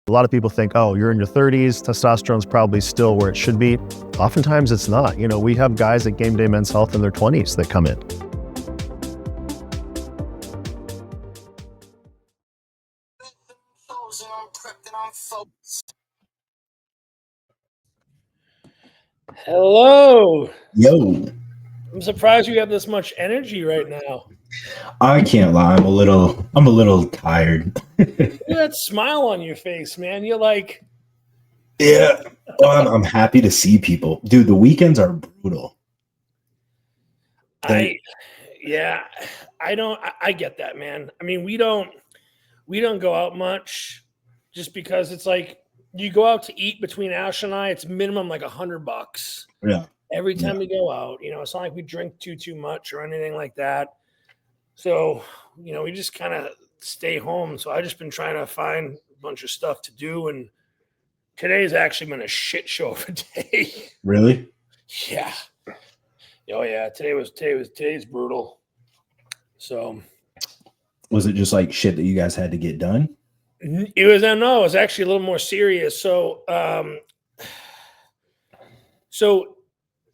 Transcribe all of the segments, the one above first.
A lot of people think, oh, you're in your 30s, testosterone's probably still where it should be. Oftentimes it's not. We have guys at Game Day Men's Health in their 20s that come in. Hello. Yo. I'm surprised you have this much energy right now. I can't lie. I'm a little tired. Look at that smile on your face, man. You're like, yeah. Well, I'm happy to see people. Dude, the weekends are brutal. I get that, man. I mean, we don't go out much just because it's like you go out to eat between Ash and I, it's minimum like $100. Yeah. Every time we go out, it's not like we drink too much or anything like that. So, we just kind of stay home. So I just been trying to find a bunch of stuff to do. And today's actually been a shit show of a day. Really? Yeah. Oh yeah. Today's brutal. So was it just like shit that you guys had to get done? It was actually a little more serious. So,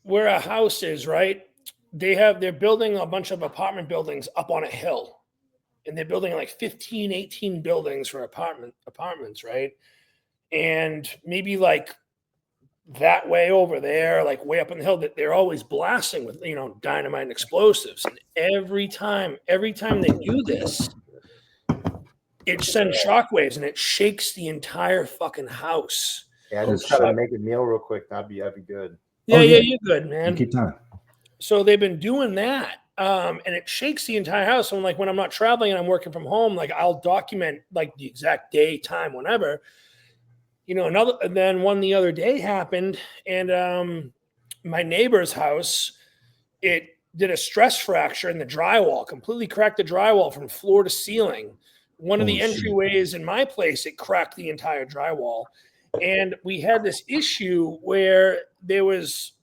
where a house is, right? They're building a bunch of apartment buildings up on a hill, and they're building like 15, 18 buildings for apartments, right? And maybe like that way over there, like way up on the hill, that they're always blasting with, dynamite and explosives. And every time they do this, it sends shockwaves and it shakes the entire fucking house. Yeah, I just gotta make a meal real quick. That'd be good. Yeah, you're good, man. Good time. So they've been doing that, and it shakes the entire house. So like when I'm not traveling and I'm working from home, like I'll document like the exact day, time, whenever. Then one the other day happened, and my neighbor's house, it did a stress fracture in the drywall, completely cracked the drywall from floor to ceiling. One of the entryways in my place, it cracked the entire drywall. And we had this issue where there was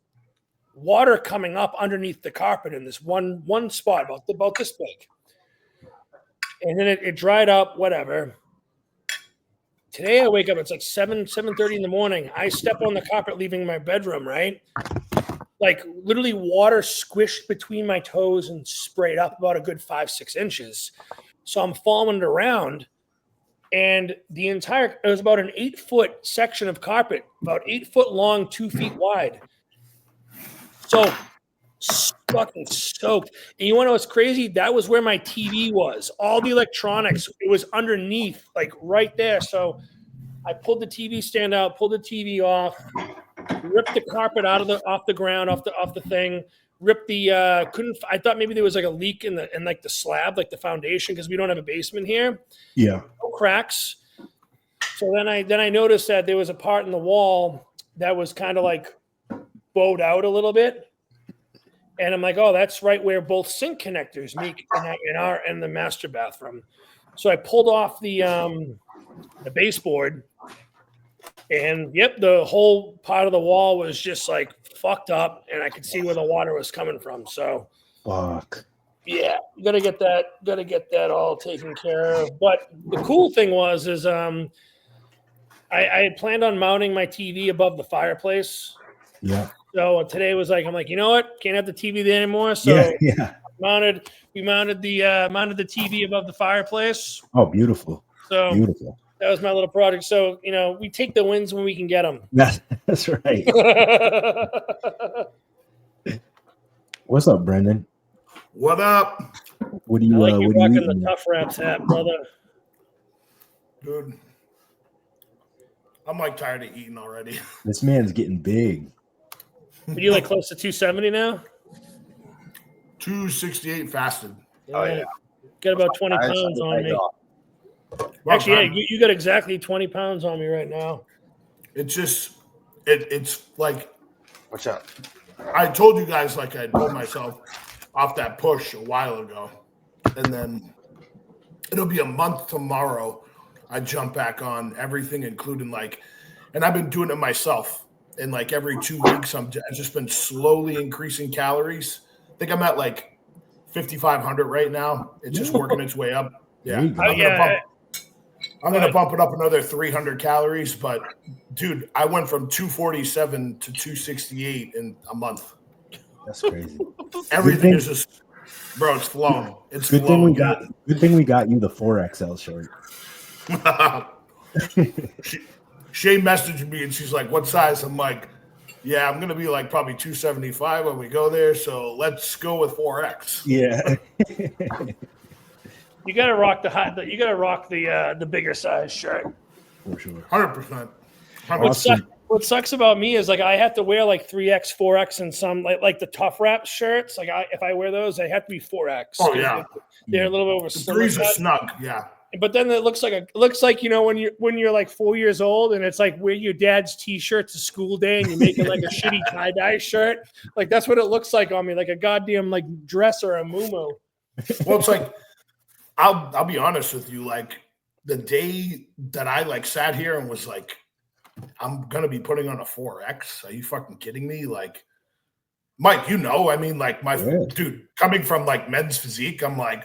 water coming up underneath the carpet in this one spot about this big. And then it dried up, whatever. Today I wake up, it's like 7:30 in the morning. I step on the carpet leaving my bedroom, right? Like literally water squished between my toes and sprayed up about a good 5-6 inches. So I'm following it around. And it was about an 8-foot section of carpet, about 8 foot long, 2 feet wide. So fucking soaked. And you want to know what's crazy? That was where my TV was. All the electronics, it was underneath, like right there. So I pulled the TV stand out, pulled the TV off, ripped the carpet off the ground, off the thing. Ripped the I thought maybe there was like a leak in like the slab, like the foundation, because we don't have a basement here. Yeah. No cracks. So then I noticed that there was a part in the wall that was kind of like bowed out a little bit. And I'm like, oh, that's right where both sink connectors meet in the master bathroom. So I pulled off the baseboard, and the whole part of the wall was just like fucked up, and I could see where the water was coming from. So, fuck. Yeah, gotta get that all taken care of. But the cool thing is I had planned on mounting my TV above the fireplace. Yeah. So today was like, I'm like, you know what? Can't have the TV there anymore. So yeah. We mounted the TV above the fireplace. Oh, beautiful. So beautiful. That was my little project. So, we take the wins when we can get them. That's right. What's up, Brendan? What up? What do you what are you rocking eating? the Tough Raps hat, brother? Dude, I'm like tired of eating already. This man's getting big. Are you like close to 270 now? 268 fasted. Oh, yeah. Got about 20 pounds on me. Actually, yeah, you got exactly 20 pounds on me right now. It's just, it's like, what's up? I told you guys, like I pulled myself off that push a while ago. And then it'll be a month tomorrow. I jump back on everything, including and I've been doing it myself. And like every 2 weeks, I've just been slowly increasing calories. I think I'm at like 5,500 right now. It's just working its way up. Yeah. I'm going to bump it up another 300 calories, but dude, I went from 247 to 268 in a month. That's crazy. Everything is just, bro, it's flown. It's good flown. Good thing we got you the 4XL shirt. Shay messaged me and she's like, what size? I'm like, yeah, I'm going to be like probably 275 when we go there. So let's go with 4X. Yeah. You got to rock the bigger size shirt. For sure. 100%. What sucks about me is like I have to wear like 3X, 4X, and some like the tough wrap shirts. Like if I wear those, they have to be 4X. Oh yeah, they're a little bit over. The threes are snug. Yeah. But then it looks like when you're like 4 years old and it's like wear your dad's t-shirt to school day and you make it like a shitty tie-dye shirt. Like that's what it looks like on me, like a goddamn like dress or a muumuu. Well, it's like I'll be honest with you, like the day that I like sat here and was like, I'm gonna be putting on a 4X. Are you fucking kidding me? Like, Mike, I mean, like dude, coming from like men's physique, I'm like,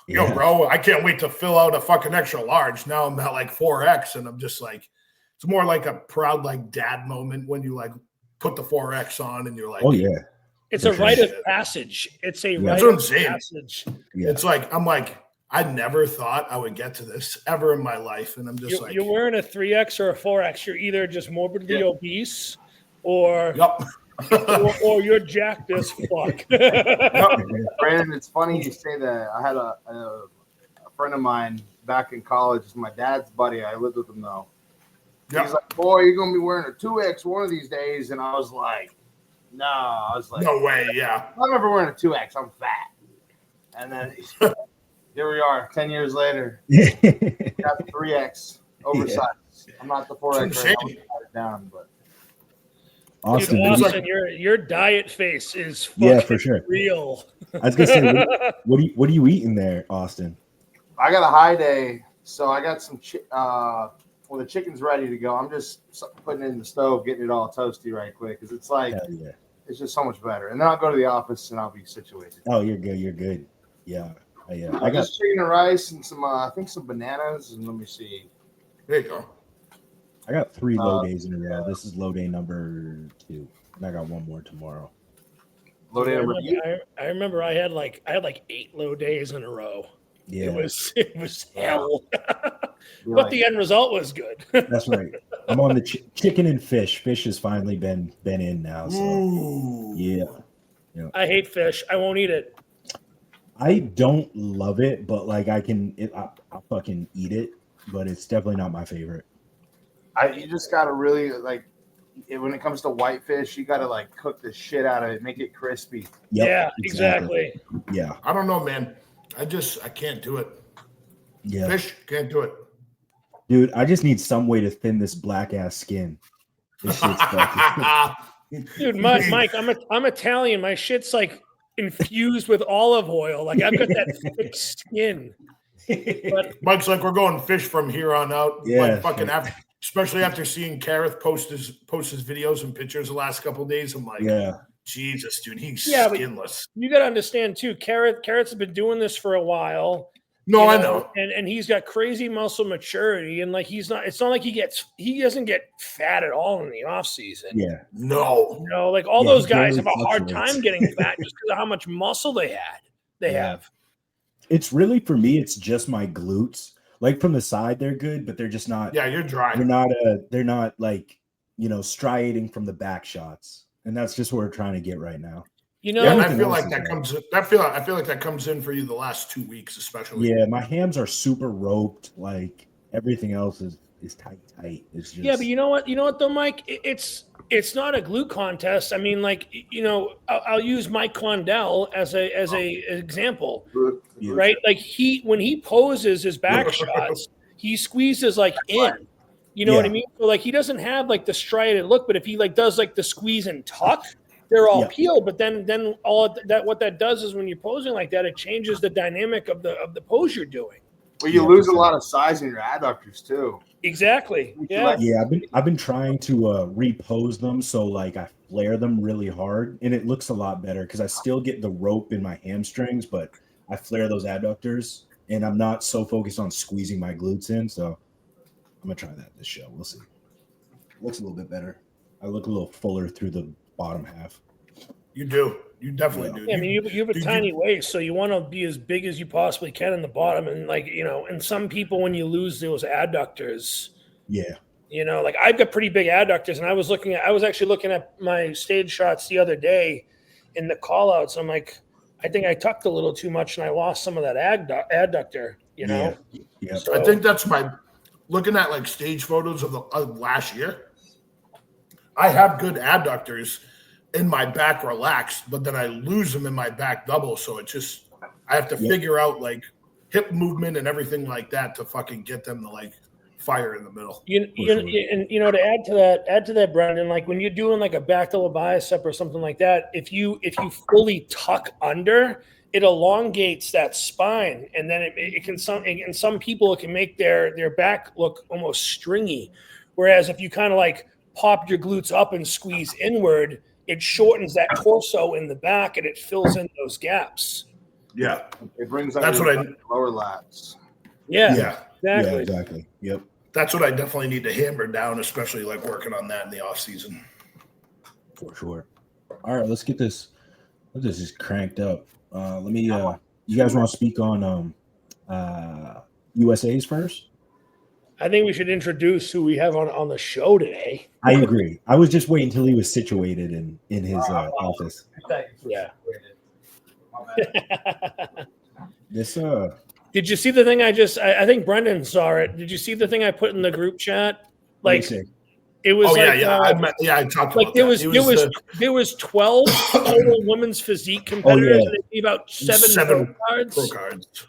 yo, bro, I can't wait to fill out a fucking extra large. Now I'm at like 4X, and I'm just like, it's more like a proud like dad moment when you like put the 4X on and you're like, oh yeah, it's a rite of passage. It's a rite of passage. Yeah. It's like I'm like, I never thought I would get to this ever in my life, and I'm just like, you're wearing a 3X or a 4X. You're either just morbidly obese, or or you're jacked as fuck. Brandon, it's funny you say that. I had a friend of mine back in college. It's my dad's buddy. I lived with him though. Yep. He's like, "Boy, you're gonna be wearing a 2X one of these days," and I was like, "No," I was like, "No way, yeah." I'm never wearing a 2X. I'm fat. And then here we are, 10 years later. Got 3X oversized. Yeah. I'm not the 4X right now. I'm it down, but. Austyn, dude, Austyn, your diet face is fucking for sure real. I was gonna say, what are you eating there, Austyn? I got a high day, so I got some. The chicken's ready to go. I'm just putting it in the stove, getting it all toasty right quick because it's like it's just so much better. And then I'll go to the office and I'll be situated. Oh, you're good. You're good. Yeah. I got chicken and rice and some, I think some bananas. And let me see. There you go. I got 3 low days in a row. This is low day number 2, and I got one more tomorrow. Low day number 2. I remember I had like 8 low days in a row. Yeah, it was hell. But the end result was good. That's right. I'm on the chicken and fish. Fish has finally been in now. So yeah. I hate fish. I won't eat it. I don't love it, but like I'll fucking eat it. But it's definitely not my favorite. You just gotta really like when it comes to whitefish, you gotta like cook the shit out of it, make it crispy. Yep, yeah, exactly. Yeah. I don't know, man. I can't do it. Yeah. Fish, can't do it. Dude, I just need some way to thin this black ass skin. This shit's Dude, Mike, I'm Italian. My shit's like infused with olive oil. Like I've got that thick skin. But Mike's like, we're going fish from here on out. Yeah, like fucking especially after seeing Kareth post his videos and pictures the last couple of days. I'm like, Jesus, dude, he's skinless. You got to understand too. Kareth's been doing this for a while. No, I know. And he's got crazy muscle maturity, and like it's not like he doesn't get fat at all in the off season. Yeah. No. Like all those guys have a hard time getting fat just because of how much muscle they have. It's really, for me, it's just my glutes. Like from the side, they're good, but they're just not. Yeah, you're dry. They're not like, striating from the back shots. And that's just what we're trying to get right now. And I feel like that comes. I feel like that comes in for you the last 2 weeks, especially. Yeah, my hams are super roped. Like everything else is tight. It's just but you know what though, Mike? It's not a glute contest. I mean, like I'll use Mike Condell as a example, right? Like when he poses his back shots, he squeezes like in. You know what I mean? So like he doesn't have like the striated look, but if he like does like the squeeze and tuck, they're all peeled. But then all that what that does is when you're posing like that, it changes the dynamic of the pose you're doing. Well, you lose a lot of size in your adductors too. Exactly. Yeah. Yeah. I've been trying to repose them so like I flare them really hard, and it looks a lot better because I still get the rope in my hamstrings, but I flare those adductors, and I'm not so focused on squeezing my glutes in. So I'm gonna try that this show. We'll see. Looks a little bit better. I look a little fuller through the bottom half. You do. You definitely do. Yeah, I mean, you have a tiny waist, so you want to be as big as you possibly can in the bottom. And like, you know, and some people, when you lose those adductors, Yeah. you know, like I've got pretty big adductors, and I was actually looking at my stage shots the other day in the call outs. I'm like, I think I tucked a little too much and I lost some of that adductor, you know? Yeah. So, I think that's looking at like stage photos of last year. I have good adductors in my back relaxed, but then I lose them in my back double. So it just, I have to figure out like hip movement and everything like that to fucking get them to like fire in the middle. and you know, to add to that, Brendan, like when you're doing like a back double bicep or something like that, if you fully tuck under, it elongates that spine, and then it can some people it can make their back look almost stringy. Whereas if you kind of like pop your glutes up and squeeze inward, it shortens that torso in the back and it fills in those gaps. Yeah, it brings out that's what I lower lats. Yeah, exactly. exactly. Yeah, exactly. Yep. That's what I definitely need to hammer down, especially like working on that in the off season. For sure. All right, let's get this. Let's get this cranked up. Let me. You guys want to speak on USAs first? I think we should introduce who we have on the show today. I agree. I was just waiting until he was situated in his office. Yeah. This Did you see the thing I think Brendan saw it. Did you see the thing I put in the group chat? Like it was I talked like about that. There was 12 total women's physique competitors and they gave out seven pro cards.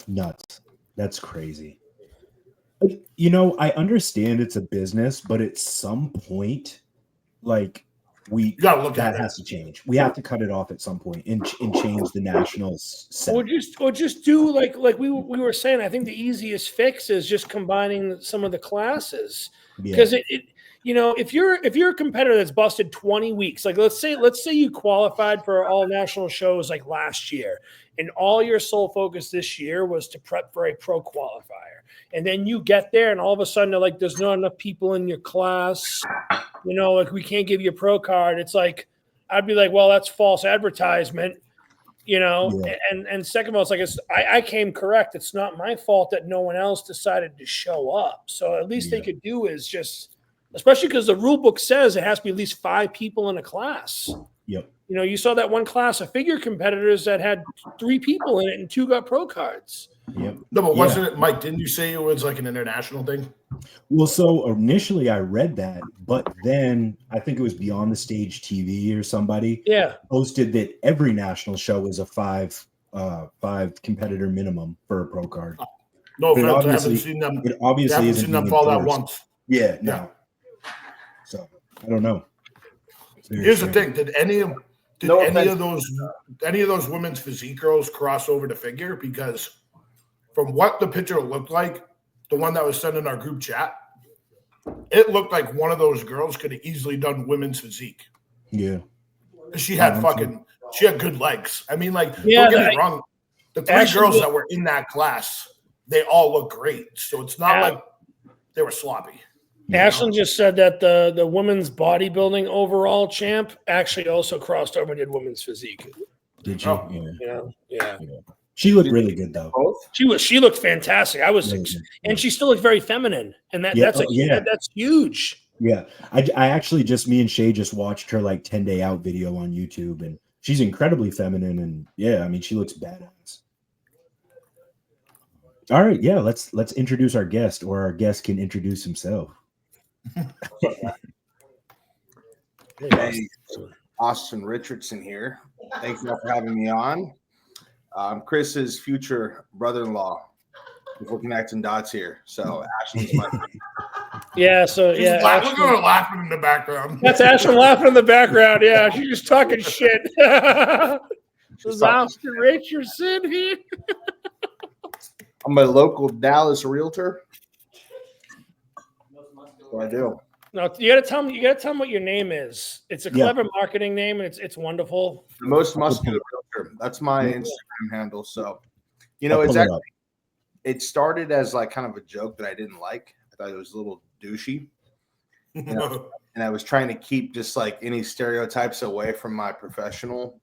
Nuts. That's crazy. You know, I understand it's a business, but at some point, like you gotta look at that has to change. We have to cut it off at some point and change the nationals. Or just do like we were saying. I think the easiest fix is just combining some of the classes because it you know, if you're a competitor that's busted 20 weeks, like let's say you qualified for all national shows like last year, and all your sole focus this year was to prep for a pro qualifier, and then you get there, and all of a sudden they're like, "There's not enough people in your class, you know, like we can't give you a pro card." It's like I'd be like, "Well, that's false advertisement." You know, and second of all, it's like I came correct. It's not my fault that no one else decided to show up. So at least they could do is just, especially because the rule book says it has to be at least 5 people in a class. Yep. You know, you saw that one class of figure competitors that had 3 people in it and 2 got pro cards. Yep. No, but wasn't it, Mike? Didn't you say it was like an international thing? Well, so initially I read that, but then I think it was Beyond the Stage TV or somebody posted that every national show is a 5 competitor minimum for a pro card. No, I haven't seen them. It obviously isn't seen them fall that once. Yeah, no. So I don't know. Here's the thing: did any of those women's physique girls cross over to figure? Because from what the picture looked like, the one that was sent in our group chat, it looked like one of those girls could have easily done women's physique. Yeah. She had she had good legs. I mean, like, don't get me wrong. The 3 girls that were in that class, they all look great. So it's not like they were sloppy. Ashlyn just said that the women's bodybuilding overall champ actually also crossed over and did women's physique. Did you? Yeah. She looked really good though. She looked fantastic. And she still looked very feminine. And that's huge. Yeah. I actually me and Shay just watched her like 10-day out video on YouTube, and she's incredibly feminine, and I mean she looks badass. All right, let's introduce our guest, or our guest can introduce himself. Hey, Austyn Richardson here. Thank you for having me on. I'm Chris's future brother-in-law. If we're connecting dots here, so Ashlyn's my friend. Look at her laughing in the background. That's Ashlyn laughing in the background. Yeah, she's just talking shit. There's Austyn Richardson here. I'm a local Dallas realtor. What I do. No, you gotta tell them what your name is. It's a clever marketing name, and it's wonderful. The Most Muscular Realtor. That's my Instagram handle. So, you know, it's actually it started as like kind of a joke that I didn't like. I thought it was a little douchey. And I was trying to keep just like any stereotypes away from my professional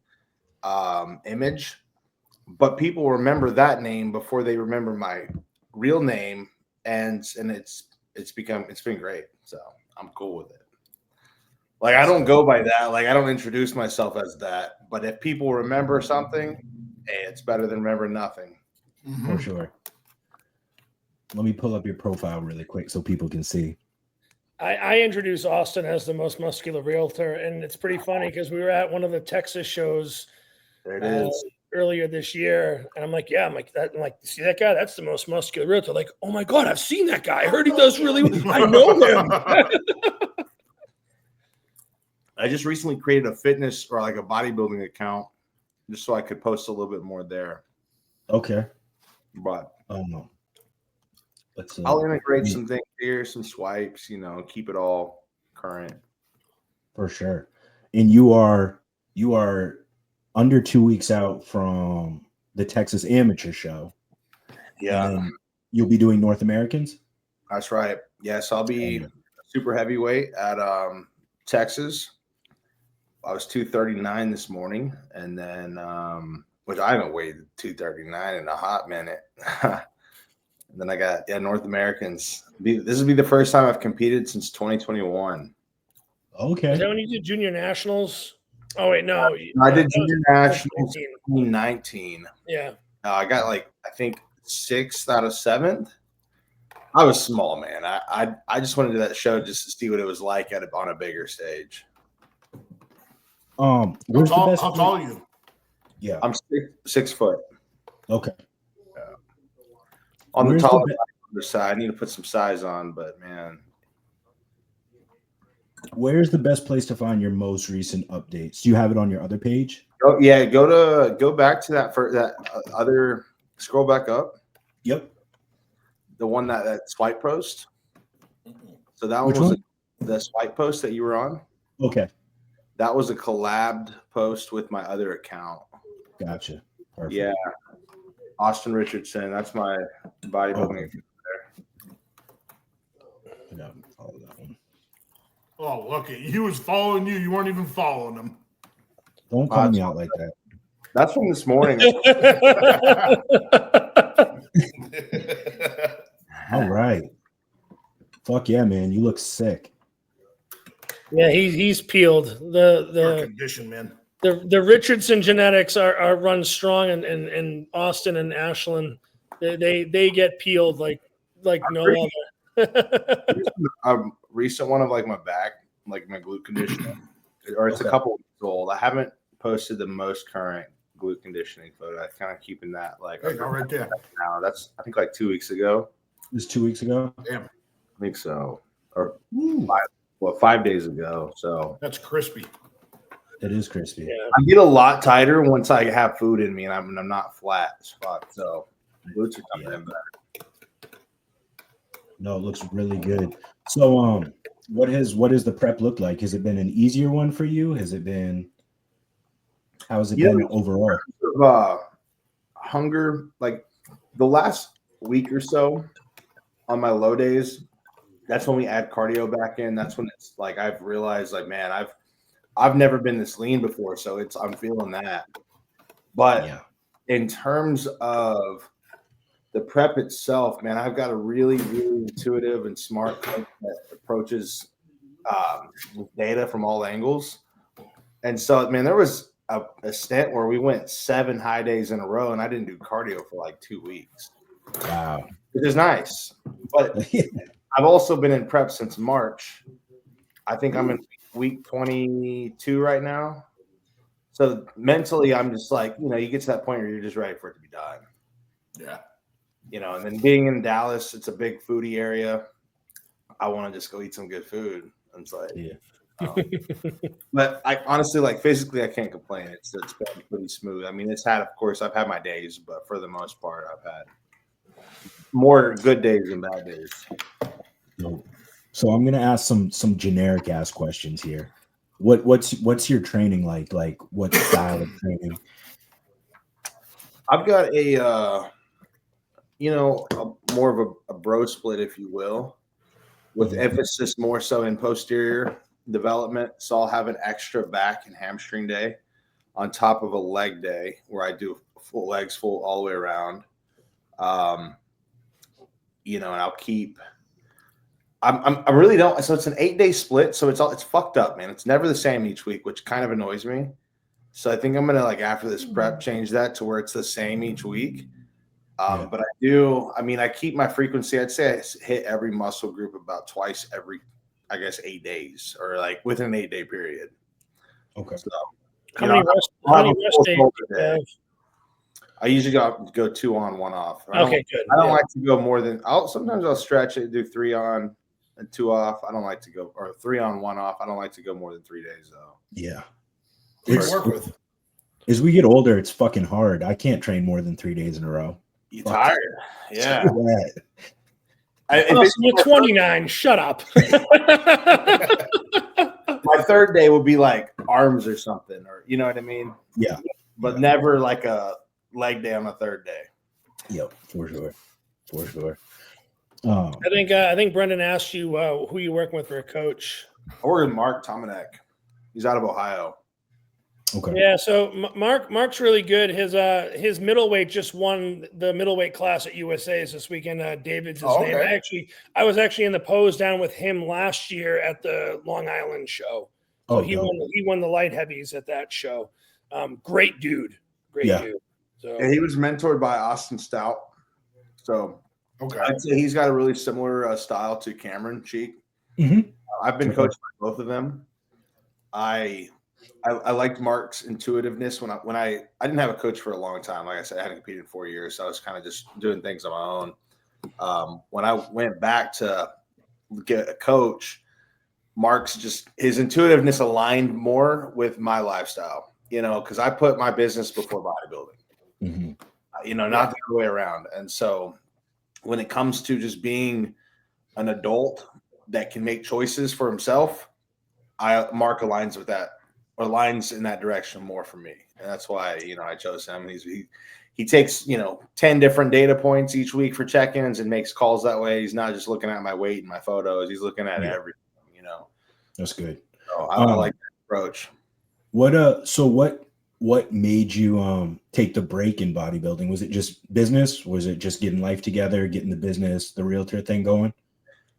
image. But people remember that name before they remember my real name, and it's been great. So I'm cool with it. Like, I don't go by that. Like, I don't introduce myself as that. But if people remember something, hey, it's better than remember nothing. For sure. Let me pull up your profile really quick so people can see. I introduced Austyn as the most muscular realtor, and it's pretty funny because we were at one of the Texas shows There it is. Earlier this year, and I'm like, see that guy? That's the most muscular realtor. Like, oh my God, I've seen that guy. I heard he does really well. I know him. I just recently created a fitness or like a bodybuilding account just so I could post a little bit more there. Okay. But I'll integrate some things here, some swipes, keep it all current. For sure. And you are under 2 weeks out from the Texas Amateur Show. Yeah. And you'll be doing North Americans? That's right. Yes, I'll be super heavyweight at Texas. I was 239 this morning, and then which I haven't weighed 239 in a hot minute. And then I got North Americans. This will be the first time I've competed since 2021. Okay. Is that when you did junior nationals? Oh wait, no. I did junior nationals in 2019. Yeah. I got I think 6th out of 7th. I was small, man. I just went to that show just to see what it was like on a bigger stage. Where's the best? How tall are you? Yeah, I'm 6 foot. Okay. On the taller side, I need to put some size on, but man. Where's the best place to find your most recent updates? Do you have it on your other page? Oh yeah, go back to that for that other. Scroll back up. Yep. The one that swipe post. So that Which was the swipe post that you were on. Okay. That was a collabed post with my other account. Gotcha. Perfect. Yeah. Austyn Richardson. That's my bodybuilding account there. Follow that one. Oh, look, he was following you. You weren't even following him. Don't call me out like that. That's from this morning. All right. Fuck yeah, man. You look sick. Yeah, he's peeled. The condition, man. The Richardson genetics are run strong, and Austyn and Ashlyn, they get peeled like no other. A recent one of my back, my glute conditioning, or it's a couple weeks old. I haven't posted the most current glute conditioning photo. I'm kind of keeping that right there. Now that's I think 2 weeks ago. It was 2 weeks ago. Damn, I think so, or 5 days ago. So that's crispy. It is crispy. Yeah. I get a lot tighter once I have food in me, and I'm not flat as fuck. So glutes are coming in better. No, it looks really good. So, what has the prep look like? Has it been an easier one for you? Has it been? How has it been overall? Hunger, the last week or so on my low days, that's when we add cardio back in. That's when it's I've realized man, I've never been this lean before, so I'm feeling that. But in terms of the prep itself, man, I've got a really, really intuitive and smart coach that approaches data from all angles. And so, man, there was a stint where we went 7 high days in a row, and I didn't do cardio for 2 weeks. Wow. Which is nice. But I've also been in prep since March. I think I'm in week 22 right now. So mentally, I'm just you get to that point where you're just ready for it to be done. Yeah. And then being in Dallas, it's a big foodie area. I want to just go eat some good food. And it's but I honestly, physically, I can't complain. It's been pretty smooth. I mean, of course, I've had my days, but for the most part, I've had more good days than bad days. So I'm gonna ask some generic ass questions here. What's your training like? What style of training? I've got a more of a bro split, if you will, with emphasis more so in posterior development. So I'll have an extra back and hamstring day on top of a leg day where I do full legs full all the way around. And I'll keep. I really don't. So it's an 8-day split. So it's fucked up, man. It's never the same each week, which kind of annoys me. So I think I'm gonna after this prep change that to where it's the same each week. But I keep my frequency. I'd say I hit every muscle group about twice every, 8 days or within an 8-day period. Okay. So how many rest days do you have? I usually go 2 on, 1 off. Good. I don't like to go more than sometimes I'll stretch it, do 3 on and 2 off. I don't like to go, or 3 on, 1 off. I don't like to go more than 3 days though. Yeah. Work with. As we get older, it's fucking hard. I can't train more than 3 days in a row. You tired? Yeah. You're 29. Shut up. My third day will be arms or something, or you know what I mean? Yeah. But never a leg day on the third day. Yep, for sure. I think Brendan asked you who you working with for a coach. I work with Mark Tomanek. He's out of Ohio. Okay. Yeah, so Mark's really good. His middleweight just won the middleweight class at USAs this weekend. David's his name. I was actually in the pose down with him last year at the Long Island show. So he won the light heavies at that show. Great dude. Dude. So and he was mentored by Austyn Stout. So I'd say he's got a really similar style to Cameron Cheek. Mm-hmm. I've been coached by both of them. I liked Mark's intuitiveness when I didn't have a coach for a long time. Like I said, I hadn't competed in 4 years, so I was kind of just doing things on my own. When I went back to get a coach, Mark's his intuitiveness aligned more with my lifestyle, because I put my business before bodybuilding, not the other way around. And so when it comes to just being an adult that can make choices for himself, Mark aligns with that. Or lines in that direction more for me. And that's why, I chose him. He takes, 10 different data points each week for check-ins and makes calls that way. He's not just looking at my weight and my photos. He's looking at everything, That's good. So I like that approach. What made you take the break in bodybuilding? Was it just business? Was it just getting life together, getting the business, the realtor thing going?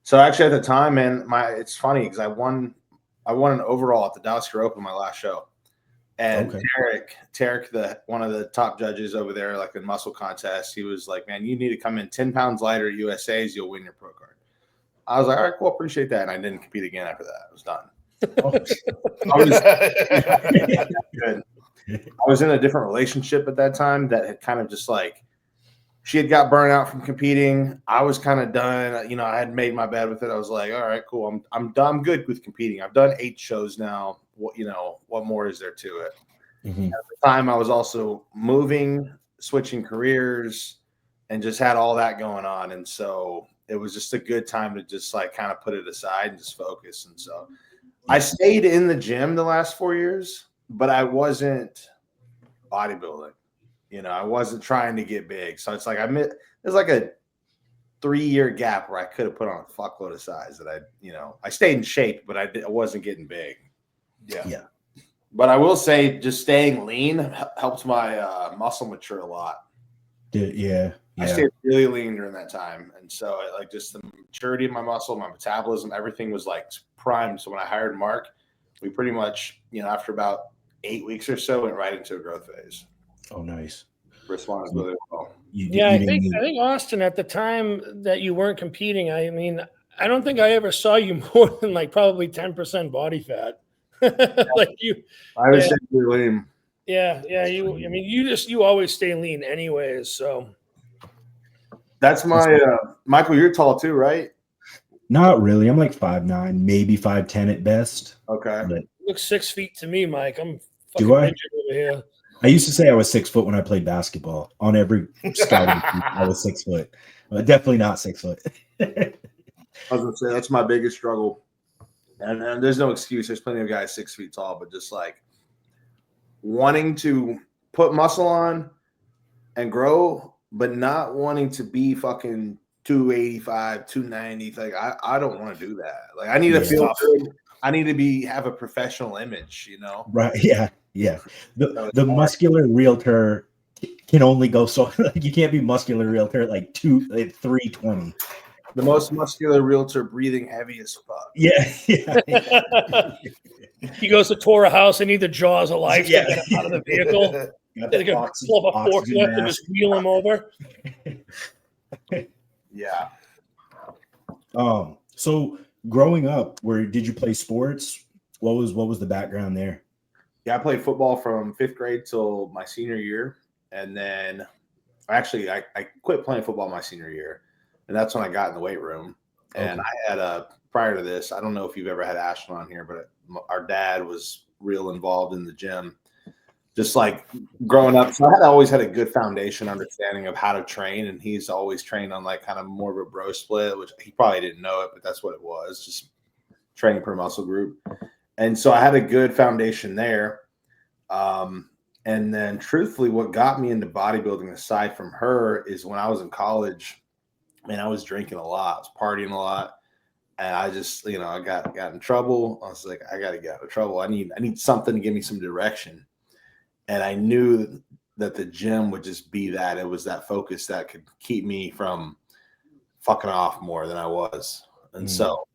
So actually at the time, man, it's funny because I won an overall at the Dallas Open my last show. And Tarek, one of the top judges over there, in muscle contest, he was like, man, you need to come in 10 pounds lighter at USAs, you'll win your pro card. I was like, all right, cool, appreciate that. And I didn't compete again after that. It was done. I was in a different relationship at that time that had kind of just she had got burned out from competing. I was kind of done. I had made my bed with it. I was like, all right, cool. I'm done. I'm good with competing. I've done 8 shows now. What more is there to it? Mm-hmm. At the time, I was also moving, switching careers, and just had all that going on. And so it was just a good time to just kind of put it aside and just focus. And so I stayed in the gym the last 4 years, but I wasn't bodybuilding. I wasn't trying to get big. So it's there's a 3-year gap where I could have put on a fuckload of size that I stayed in shape, but I wasn't getting big. Yeah. But I will say just staying lean helps my muscle mature a lot. Yeah. I stayed really lean during that time. And so just the maturity of my muscle, my metabolism, everything was primed. So when I hired Mark, we pretty much, after about 8 weeks or so, went right into a growth phase. Oh, nice. Responds really well. I think Austyn, at the time that you weren't competing, I don't think I ever saw you more than probably 10% body fat. I was really lean. Yeah. You always stay lean anyways. So that's my Michael. You're tall too, right? Not really. I'm 5'9", maybe 5'10" at best. Okay. You look 6 feet to me, Mike. I'm fucking Do I? over here. I used to say I was 6 foot when I played basketball. On every scouting team, I was 6 foot. Definitely not 6 foot. I was gonna say that's my biggest struggle, and there's no excuse. There's plenty of guys 6 feet tall, but just wanting to put muscle on and grow but not wanting to be fucking 285, 290. Like I don't want to do that. Like I need to feel good. I need to have a professional image, you know? Right. Yeah. Yeah. The muscular realtor can only go so like you can't be muscular realtor at like 320. The most muscular realtor breathing heavy as fuck. Yeah. He goes to tour a house and need the jaws of life to get him out of the vehicle. They can pull up a forklift and just wheel him over. Yeah. So growing up, did you play sports? What was the background there? Yeah, I played football from 5th grade till my senior year. And then actually I quit playing football my senior year. And that's when I got in the weight room. And I had prior to this, I don't know if you've ever had Austyn on here, but our dad was real involved in the gym, just like growing up. So I had always had a good foundation understanding of how to train. And he's always trained on like kind of more of a bro split, which he probably didn't know it, but that's what it was, just training per muscle group. And so I had a good foundation there. And then truthfully, what got me into bodybuilding aside from her is when I was in college, man, I was drinking a lot, I was partying a lot. And I just, I got in trouble. I was like, I got to get out of trouble. I need something to give me some direction. And I knew that the gym would just be that. It was that focus that could keep me from fucking off more than I was. And so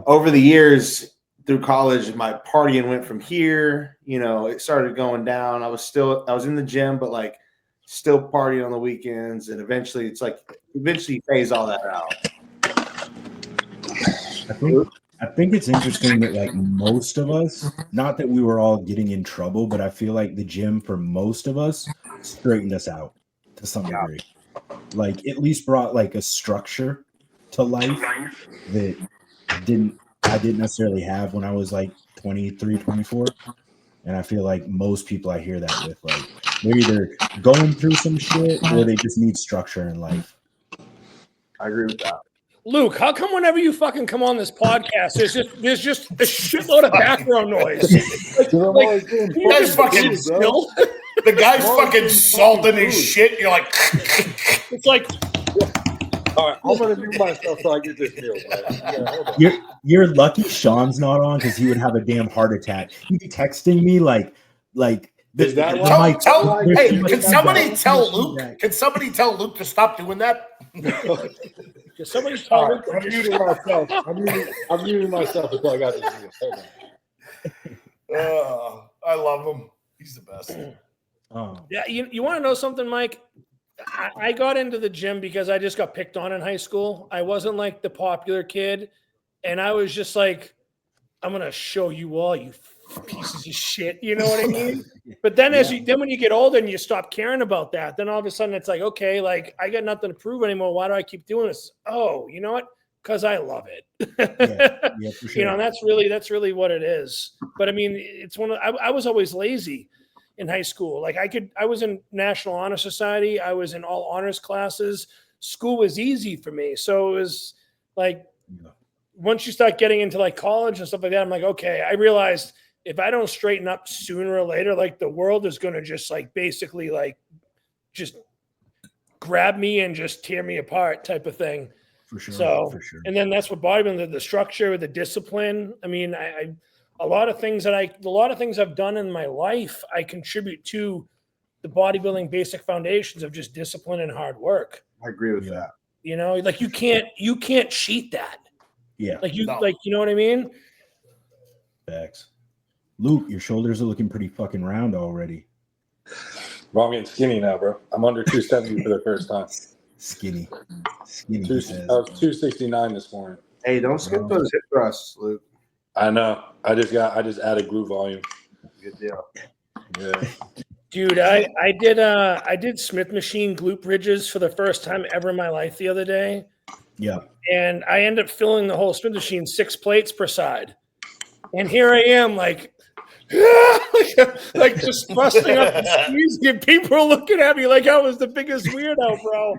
over the years through college, my partying went from here, it started going down. I was in the gym, but like still partying on the weekends. And eventually you phase all that out. I think it's interesting that like most of us, not that we were all getting in trouble, but I feel like the gym for most of us straightened us out to some degree. Like at least brought like a structure to life that I didn't necessarily have when I was like 23, 24. And I feel like most people I hear that with, like they're either going through some shit or they just need structure in life. I agree with that. Luke, how come whenever you fucking come on this podcast, there's just a shitload of background noise? The guy's fucking still. The guy's fucking salting his shit. You're like, it's like. All right, I'm gonna mute myself so I get this meal. Yeah, you're lucky Sean's not on because he would have a damn heart attack. He'd be texting me like. Is that why? Can somebody tell Luke? Can somebody tell Luke to stop doing that? Can somebody tell Luke? I'm muting myself. I'm muting myself until I got this meal. Hold on. I love him. He's the best. Yeah, you want to know something, Mike? I got into the gym because I just got picked on in high school. I wasn't like the popular kid, and I was just like, I'm gonna show you all, you pieces of shit. You know what I mean? But then then when you get older and you stop caring about that, then all of a sudden it's like, okay, like I got nothing to prove anymore. Why do I keep doing this? Oh, you know what? Because I love it. Yeah, for sure. And that's really what it is. But I mean, it's I was always lazy in high school. Like I was in National Honor Society. I was in all honors classes. School was easy for me. So it was like, once you start getting into like college and stuff like that, I'm like, okay, I realized if I don't straighten up sooner or later, like the world is going to just like basically like just grab me and just tear me apart type of thing. For sure. So, for sure. And then that's what bodybuilding, the structure, the discipline. I mean, a lot of things I've done in my life, I contribute to the bodybuilding basic foundations of just discipline and hard work. I agree with that. You know, like you can't cheat that. Yeah. Like you know what I mean? Facts. Luke, your shoulders are looking pretty fucking round already. Well, I'm getting skinny now, bro. I'm under 270 for the first time. Skinny. I was 269 this morning. Hey, don't skip those hip thrusts, Luke. I know. I just added glute volume. Good deal. Yeah. Dude, I did Smith machine glute bridges for the first time ever in my life the other day. Yeah. And I end up filling the whole Smith machine 6 plates per side. And here I am like just busting up the squeeze. And people are looking at me like I was the biggest weirdo, bro.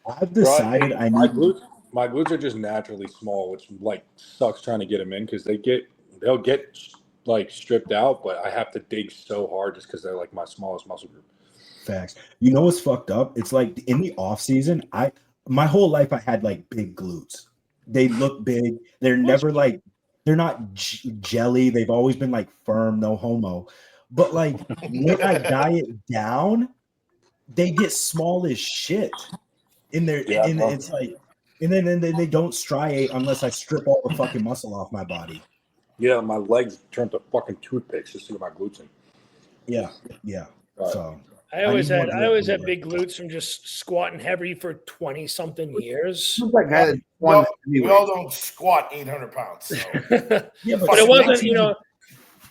I've decided my glutes are just naturally small, which like sucks trying to get them in because they'll get like stripped out, but I have to dig so hard just because they're like my smallest muscle group. Facts. You know what's fucked up? It's like in the off season, my whole life I had like big glutes. They look big. They're never like, they're not jelly. They've always been like firm, no homo. But like when I diet down, they get small as shit. It's like, and then they don't striate unless I strip all the fucking muscle off my body. Yeah, my legs turn to fucking toothpicks just to get my glutes in. Yeah. Right. So I always had big glutes from just squatting heavy for 20 something years. We all don't squat 800 pounds. So. yeah, But it wasn't,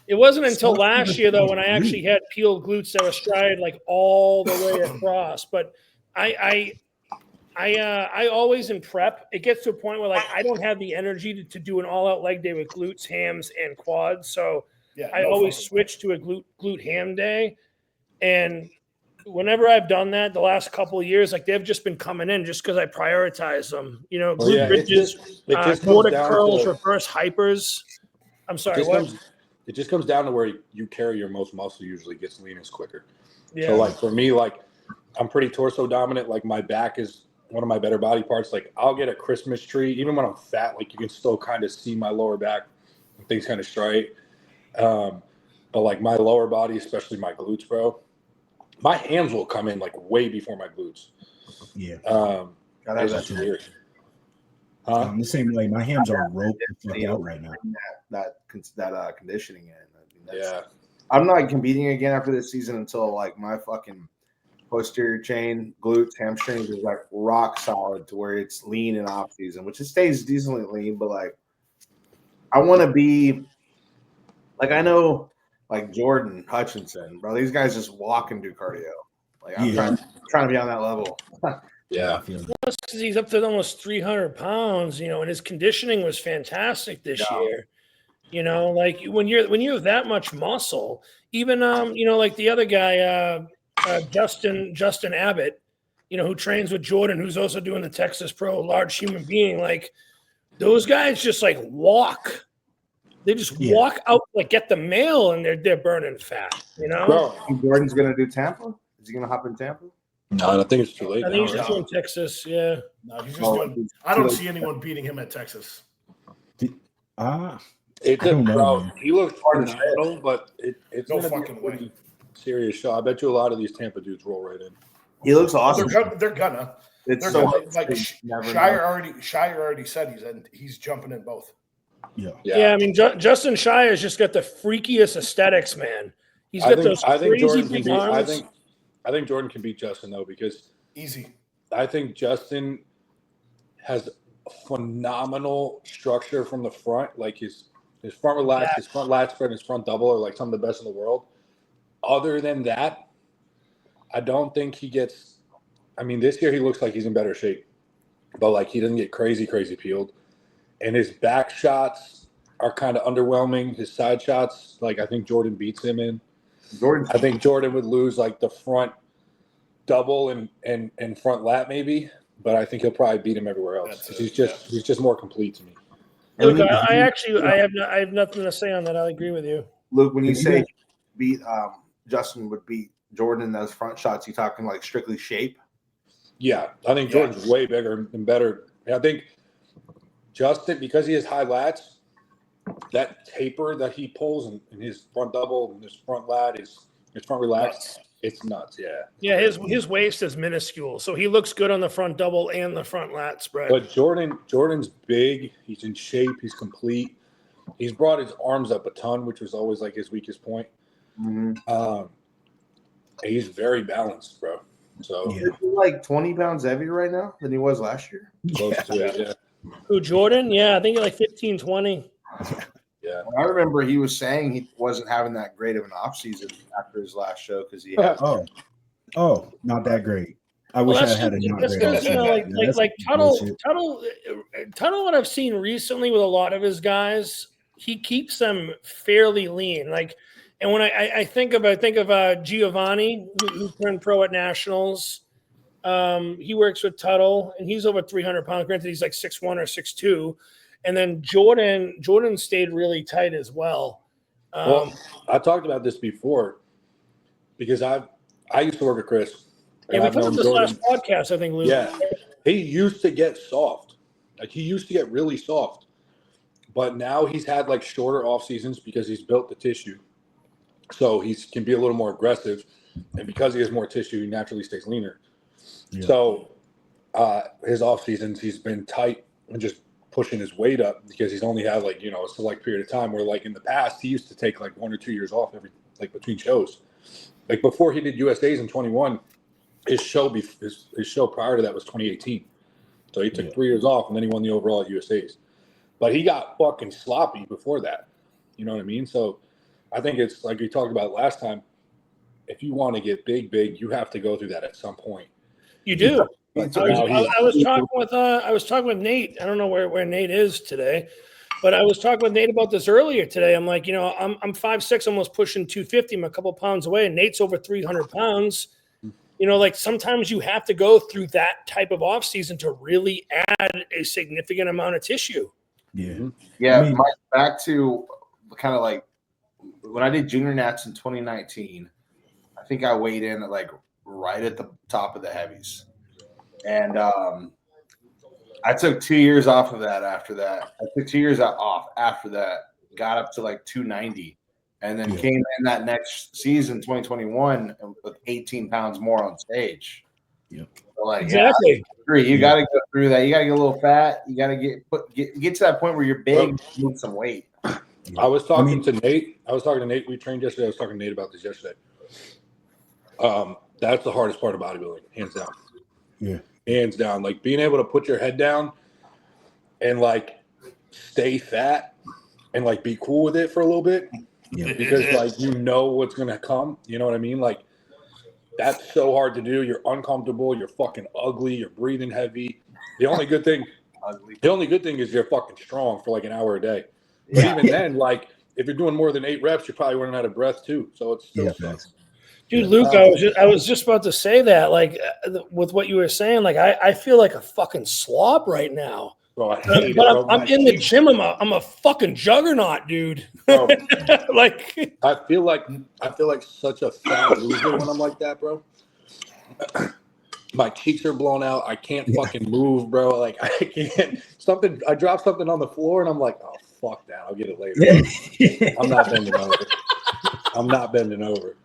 it wasn't until last year though when I actually had peeled glutes that were striated like all the way across. But I always in prep, it gets to a point where like I don't have the energy to do an all-out leg day with glutes, hams, and quads. So I always switch to a glute ham day. And whenever I've done that the last couple of years, like they've just been coming in just because I prioritize them. Glute bridges, Nordic curls, reverse hypers. I'm sorry, it just comes down to where you carry your most muscle usually gets leanest quicker. Yeah. So like for me, like I'm pretty torso dominant. Like my back is one of my better body parts. Like I'll get a Christmas tree, even when I'm fat, like you can still kind of see my lower back and things kind of straight. But like my lower body, especially my glutes, bro, my hams will come in like way before my glutes. Yeah. That's weird. I'm the same way. My hams are roped the fuck out right now. That conditioning in. Yeah. I'm not competing again after this season until like my fucking posterior chain, glutes, hamstrings is like rock solid to where it's lean in off season, which it stays decently lean, but like I want to be like, I know like Jordan Hutchinson, bro, these guys just walk and do cardio. Like I'm trying to be on that level. Yeah. Because he's up to almost 300 pounds, and his conditioning was fantastic this year. Like when you have that much muscle, even like the other guy, Justin Abbott, who trains with Jordan, who's also doing the Texas Pro, large human being, like those guys just like walk. They just walk out, like get the mail, and they're burning fat. Bro, Jordan's gonna do Tampa. Is he gonna hop in Tampa? No, I think it's too late. I think he's just doing Texas. Yeah. No, he's just doing. I don't see anyone beating him at Texas. I don't know. He looks phenomenal, but it's no fucking way. Serious shot. I bet you a lot of these Tampa dudes roll right in. He looks awesome. They're gonna. It's so like Shire already said he's jumping in both. Yeah. I mean, Justin Shire's just got the freakiest aesthetics, man. He's got those crazy big arms. I think Jordan can beat Justin though, because easy. I think Justin has phenomenal structure from the front, like his front relax, his front lat spread, his front double are like some of the best in the world. Other than that, I don't think he gets. I mean, this year he looks like he's in better shape, but like he doesn't get crazy peeled, and his back shots are kind of underwhelming. His side shots, like I think Jordan beats him in. I think Jordan would lose like the front double and front lat maybe, but I think he'll probably beat him everywhere else. He's just more complete to me. Luke, I have nothing to say on that. I agree with you. Luke, when you say Justin would beat Jordan in those front shots, you talking like strictly shape? Yeah, I think Jordan's way bigger and better. I think Justin, because he has high lats, that taper that he pulls in his front double and his front lat, his front relax, it's nuts. Yeah, his waist is minuscule, so he looks good on the front double and the front lat spread. But Jordan's big. He's in shape. He's complete. He's brought his arms up a ton, which was always like his weakest point. Mm-hmm. He's very balanced, bro. So he's like 20 pounds heavier right now than he was last year. Close to it, yeah. Who, Jordan? Yeah, I think like 15, 20. Yeah, I remember he was saying he wasn't having that great of an off season after his last show because he had not that great. I wish I had a not great. Like Tuttle. What I've seen recently with a lot of his guys, he keeps them fairly lean. Like, and when I think of Giovanni, who turned pro at nationals. He works with Tuttle, and he's over 300 pounds. Granted, he's like 6'1" or 6'2". And then Jordan stayed really tight as well. Well, I talked about this before because I used to work with Chris. Yeah, we talked about this last podcast, I think, Luke. Yeah, he used to get soft. Like, he used to get really soft. But now he's had, like, shorter off seasons because he's built the tissue. So he can be a little more aggressive. And because he has more tissue, he naturally stays leaner. Yeah. So his off seasons, he's been tight and just pushing his weight up because he's only had, like, a select period of time where, like, in the past, he used to take, like, 1 or 2 years off between shows. Like, before he did USAs in 21, his show prior to that was 2018. So he took 3 years off, and then he won the overall at USAs. But he got fucking sloppy before that. You know what I mean? So I think it's like we talked about last time. If you want to get big, you have to go through that at some point. You do. I was talking with Nate. I don't know where Nate is today, but I was talking with Nate about this earlier today. I'm like, I'm 5'6", almost pushing 250. I'm a couple pounds away, and Nate's over 300 pounds. Like, sometimes you have to go through that type of off season to really add a significant amount of tissue. Yeah. Yeah. Back to kind of like when I did junior nats in 2019, I think I weighed in at like right at the top of the heavies. And I took 2 years off of that after that. I took 2 years off after that, got up to like 290. And then came in that next season, 2021, with 18 pounds more on stage. Yep. So like, exactly. Yeah, I agree. You got to go through that. You got to get a little fat. You got to get to that point where you're big and move some weight. I was talking to Nate. We trained yesterday. I was talking to Nate about this yesterday. That's the hardest part of bodybuilding, hands down. Yeah. Hands down. Like, being able to put your head down and, like, stay fat and, like, be cool with it for a little bit. Yeah. Because, like, what's going to come. You know what I mean? Like, that's so hard to do. You're uncomfortable. You're fucking ugly. You're breathing heavy. The only good thing is you're fucking strong for, like, an hour a day. But even then, like, if you're doing more than 8 reps, you're probably running out of breath, too. So it's still sucks. Dude, Luke, I was just about to say that, like, with what you were saying, like, I feel like a fucking slob right now. Bro, I'm in the gym. I'm a fucking juggernaut, dude. Bro, like, I feel like such a fat loser when I'm like that, bro. My cheeks are blown out. I can't fucking move, bro. Like, I can't. I drop something on the floor, and I'm like, oh, fuck that. I'll get it later. I'm not bending over.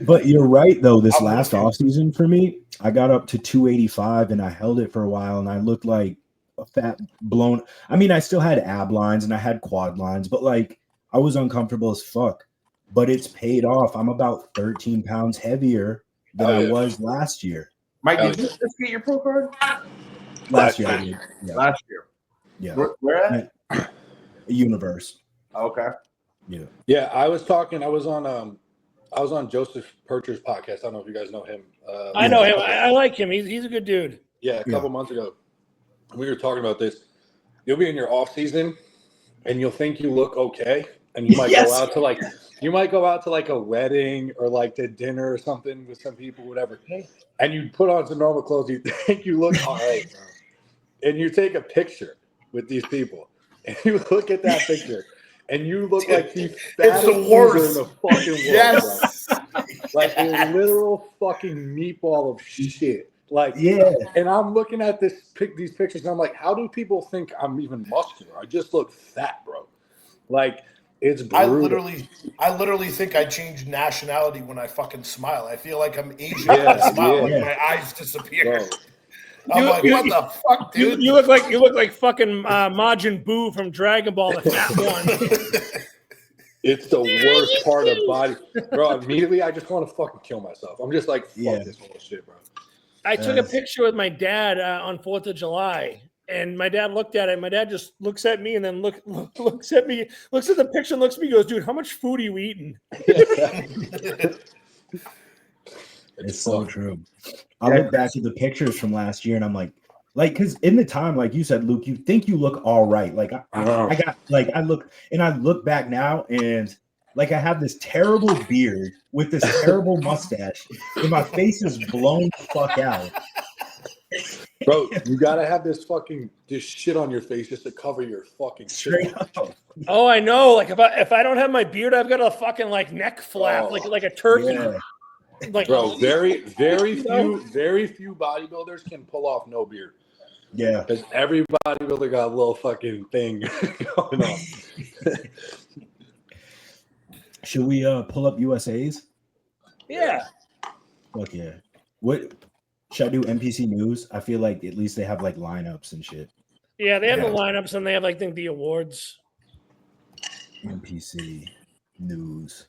But you're right, though. This last off season for me, I got up to 285, and I held it for a while, and I looked like a fat blown. I mean, I still had ab lines and I had quad lines, but like, I was uncomfortable as fuck. But it's paid off. I'm about 13 pounds heavier than I was last year. Mike, did you just get your pro card? Last year, I did. Yeah. Last year. Yeah. Where at? Universe. Okay. Yeah. Yeah, I was on Joseph Percher's podcast. I don't know if you guys know him. I know him. I like him. He's a good dude. Yeah, a couple months ago, we were talking about this. You'll be in your off season, and you'll think you look okay, and you might go out to like a wedding or like to dinner or something with some people, whatever. And you put on some normal clothes. You think you look all right, bro. And you take a picture with these people, and you look at that picture. And you look like the fattest loser in the fucking world, yes. Bro. Like a literal fucking meatball of shit. Like, and I'm looking at these pictures, and I'm like, how do people think I'm even muscular? I just look fat, bro. Like, it's brutal. I literally think I changed nationality when I fucking smile. I feel like I'm Asian when I smile. Like my eyes disappear. Bro. I'm like, what the fuck, dude? You look like fucking Majin Buu from Dragon Ball, the fat one. It's the worst part of body, bro. Immediately, I just want to fucking kill myself. I'm just like, fuck this whole shit, bro. I took a picture with my dad on 4th of July, and my dad looked at it. My dad just looks at me and then looks at me, looks at the picture and looks at me and goes, dude, how much food are you eating? It's so true. I look back at the pictures from last year and I'm like, because in the time, like you said, Luke, you think you look all right. Like I look back now and like I have this terrible beard with this terrible mustache and my face is blown the fuck out. Bro, you gotta have this shit on your face just to cover your fucking straight up. Oh, I know. Like if I don't have my beard, I've got a fucking like neck flap, like a turkey. Yeah. Like, Bro, very You know? few bodybuilders can pull off no beard. Yeah. Because every bodybuilder got a little fucking thing going on. Should we pull up USAs? Yeah. Fuck yeah. What should I do? NPC News? I feel like at least they have like lineups and shit. Yeah, they have the lineups and they have, I think, the awards. NPC News.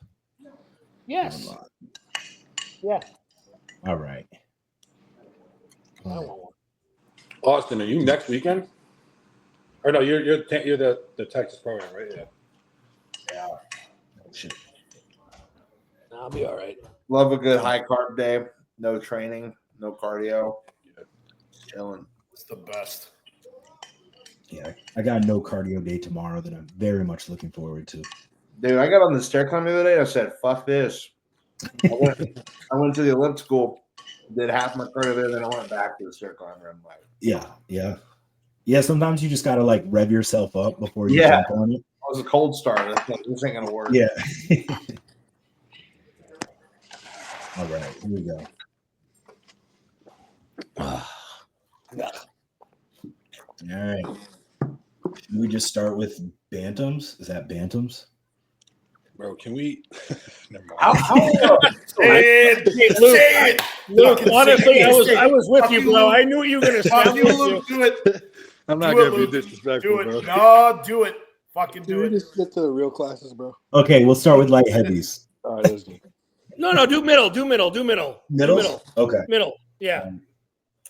Yes. Online. Yeah. All right. I want one. Austin, are you next weekend? Or no, you're the Texas program, right? Yeah. Yeah. Oh, shit. I'll be all right. Love a good high carb day. No training, no cardio. Chilling. It's the best. Yeah, I got a no cardio day tomorrow that I'm very much looking forward to. Dude, I got on the stair climb the other day. I said, fuck this. I went to the elliptical, did half my cardio there, then I went back to the stair climber. I'm like, yeah. Sometimes you just gotta like rev yourself up before you jump on it. I was a cold start. I was like, this ain't gonna work. Yeah. All right, here we go. All right. Should we just start with bantams? Is that bantams? Bro, can we? Never mind. Luke, honestly, I was with you, bro. I knew what you were going to say. Do it. I'm not Do it, gonna be Luke. disrespectful, Do it. bro. No, do it. Fucking Can do we it. just get to the real classes, bro? Okay, we'll start with light heavies. All right, let's go. No, do middle. Do middle. Middles? Okay. Middle. Yeah.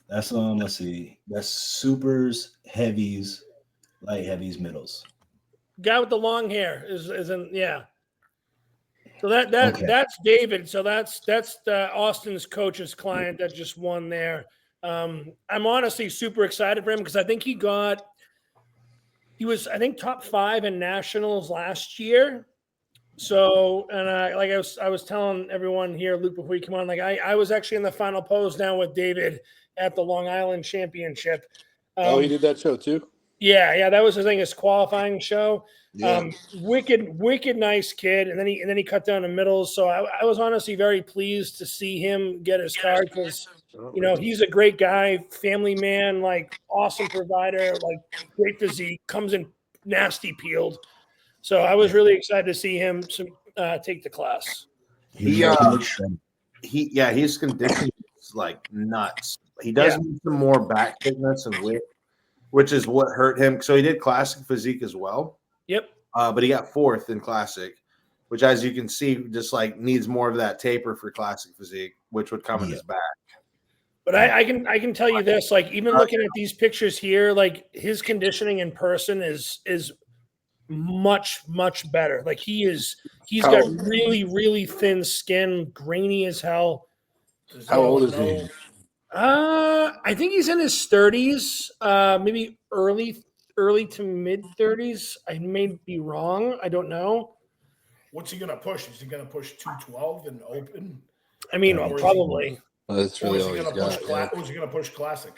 That's let's see. That's supers, heavies, light heavies, middles. Guy with the long hair is in, yeah. So Okay. that's David. So that's the Austyn's coach's client that just won there. I'm honestly super excited for him because I think he was top 5 in nationals last year. So, and I was telling everyone here, Luke, before you come on, like I was actually in the final pose down with David at the Long Island Championship. He did that show too? Yeah, that was his qualifying show. Yeah. Wicked nice kid, and then he cut down to middles. So I was honestly very pleased to see him get his card because he's a great guy, family man, like awesome provider, like great physique, comes in nasty peeled. So I was really excited to see him take the class. His conditioning is like nuts. He does need some more back thickness and width, which is what hurt him. So he did classic physique as well. Yep. But he got 4th in classic, which, as you can see, just like needs more of that taper for classic physique, which would come in his back. But I can tell you this, like even looking at these pictures here, like his conditioning in person is much better. Like he's got really thin skin, grainy as hell. How old is he? I think he's in his 30s, maybe early to mid 30s. I may be wrong. I don't know. What's he gonna push? Is he gonna push 212 and open? I mean, probably. That's really all he's got. Or is he gonna push classic?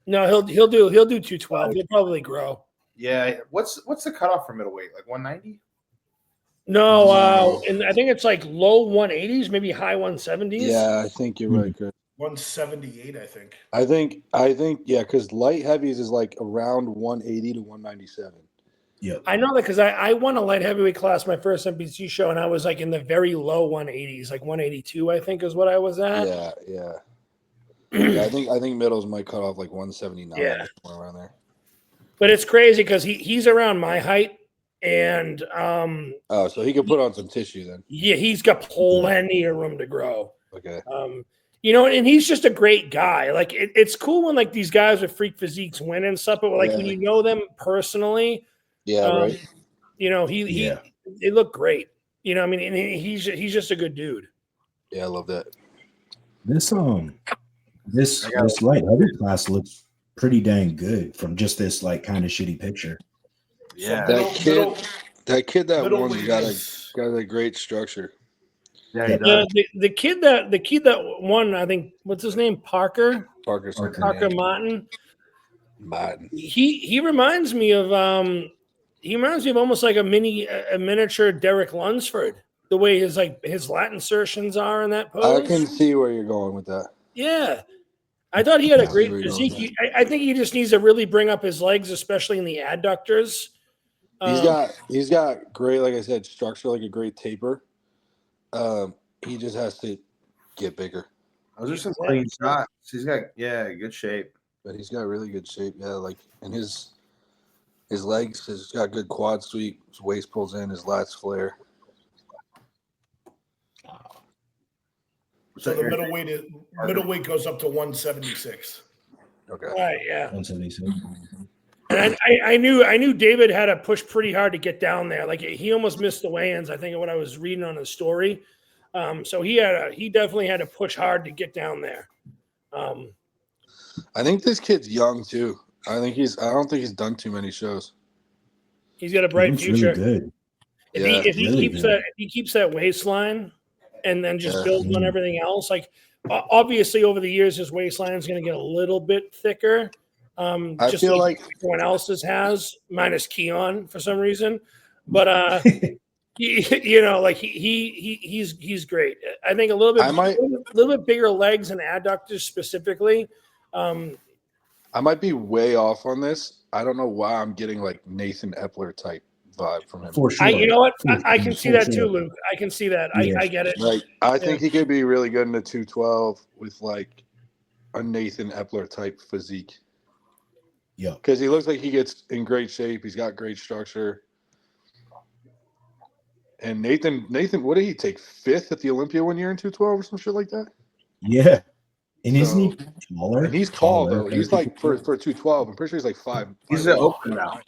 No, he'll do 212. He'll probably grow. Yeah. What's the cutoff for middleweight? Like 190? No, and I think it's like low 180s, maybe high 170s. Yeah, I think you're right, Chris. 178, I think. I think, yeah, because light heavies is like around 180 to 197. Yeah, I know that because I won a light heavyweight class my first NPC show, and I was like in the very low 180s, like 182, I think is what I was at. Yeah. Yeah, I think middles might cut off like 179. Yeah, somewhere around there. But it's crazy because he's around my height, and so he could put on some tissue then. Yeah, he's got plenty of room to grow. Okay. And he's just a great guy. Like it's cool when like these guys with freak physiques win and stuff, but like when you know them personally, right. They look great. I mean, and he's just a good dude. Yeah, I love that. This light heavy class looks pretty dang good from just this like kind of shitty picture. Yeah, that kid that won got a great structure. Yeah, he does. The kid that won, I think, what's his name? Parker Parker Martin. Martin. He reminds me of He reminds me of almost like a miniature Derek Lunsford. The way his lat insertions are in that pose. I can see where you're going with that. Yeah. I thought he had a great physique. I think he just needs to really bring up his legs, especially in the adductors. He's got great, like I said, structure, like a great taper. He just has to get bigger. Those are some clean shots. He's got good shape. But he's got really good shape. Yeah, like and his legs, he's got good quad sweep. His waist pulls in, his lats flare. So the middleweight goes up to 176. Okay. Right, yeah. 176. And I knew David had to push pretty hard to get down there. Like he almost missed the weigh-ins, I think, of what I was reading on his story. So he definitely had to push hard to get down there. I think this kid's young too. I don't think he's done too many shows. He's got a bright future. Really good. If he keeps that waistline and then just builds on everything else, like obviously over the years his waistline is going to get a little bit thicker. I just feel like everyone else's has, minus Keon for some reason. But he's great. I think a little bit bigger legs and adductors specifically. I might be way off on this. I don't know why I'm getting like Nathan Epler type vibe from him. For sure. You know what? I can see that too, Luke. I can see that. Yeah. I get it. Like I think he could be really good in the 212 with like a Nathan Epler type physique. Yeah. Because he looks like he gets in great shape. He's got great structure. And Nathan, what did he take? 5th at the Olympia one year in 212 or some shit like that? Yeah. And isn't he taller? And he's tall though. He's like for 212. I'm pretty sure he's like 5. He's an open now.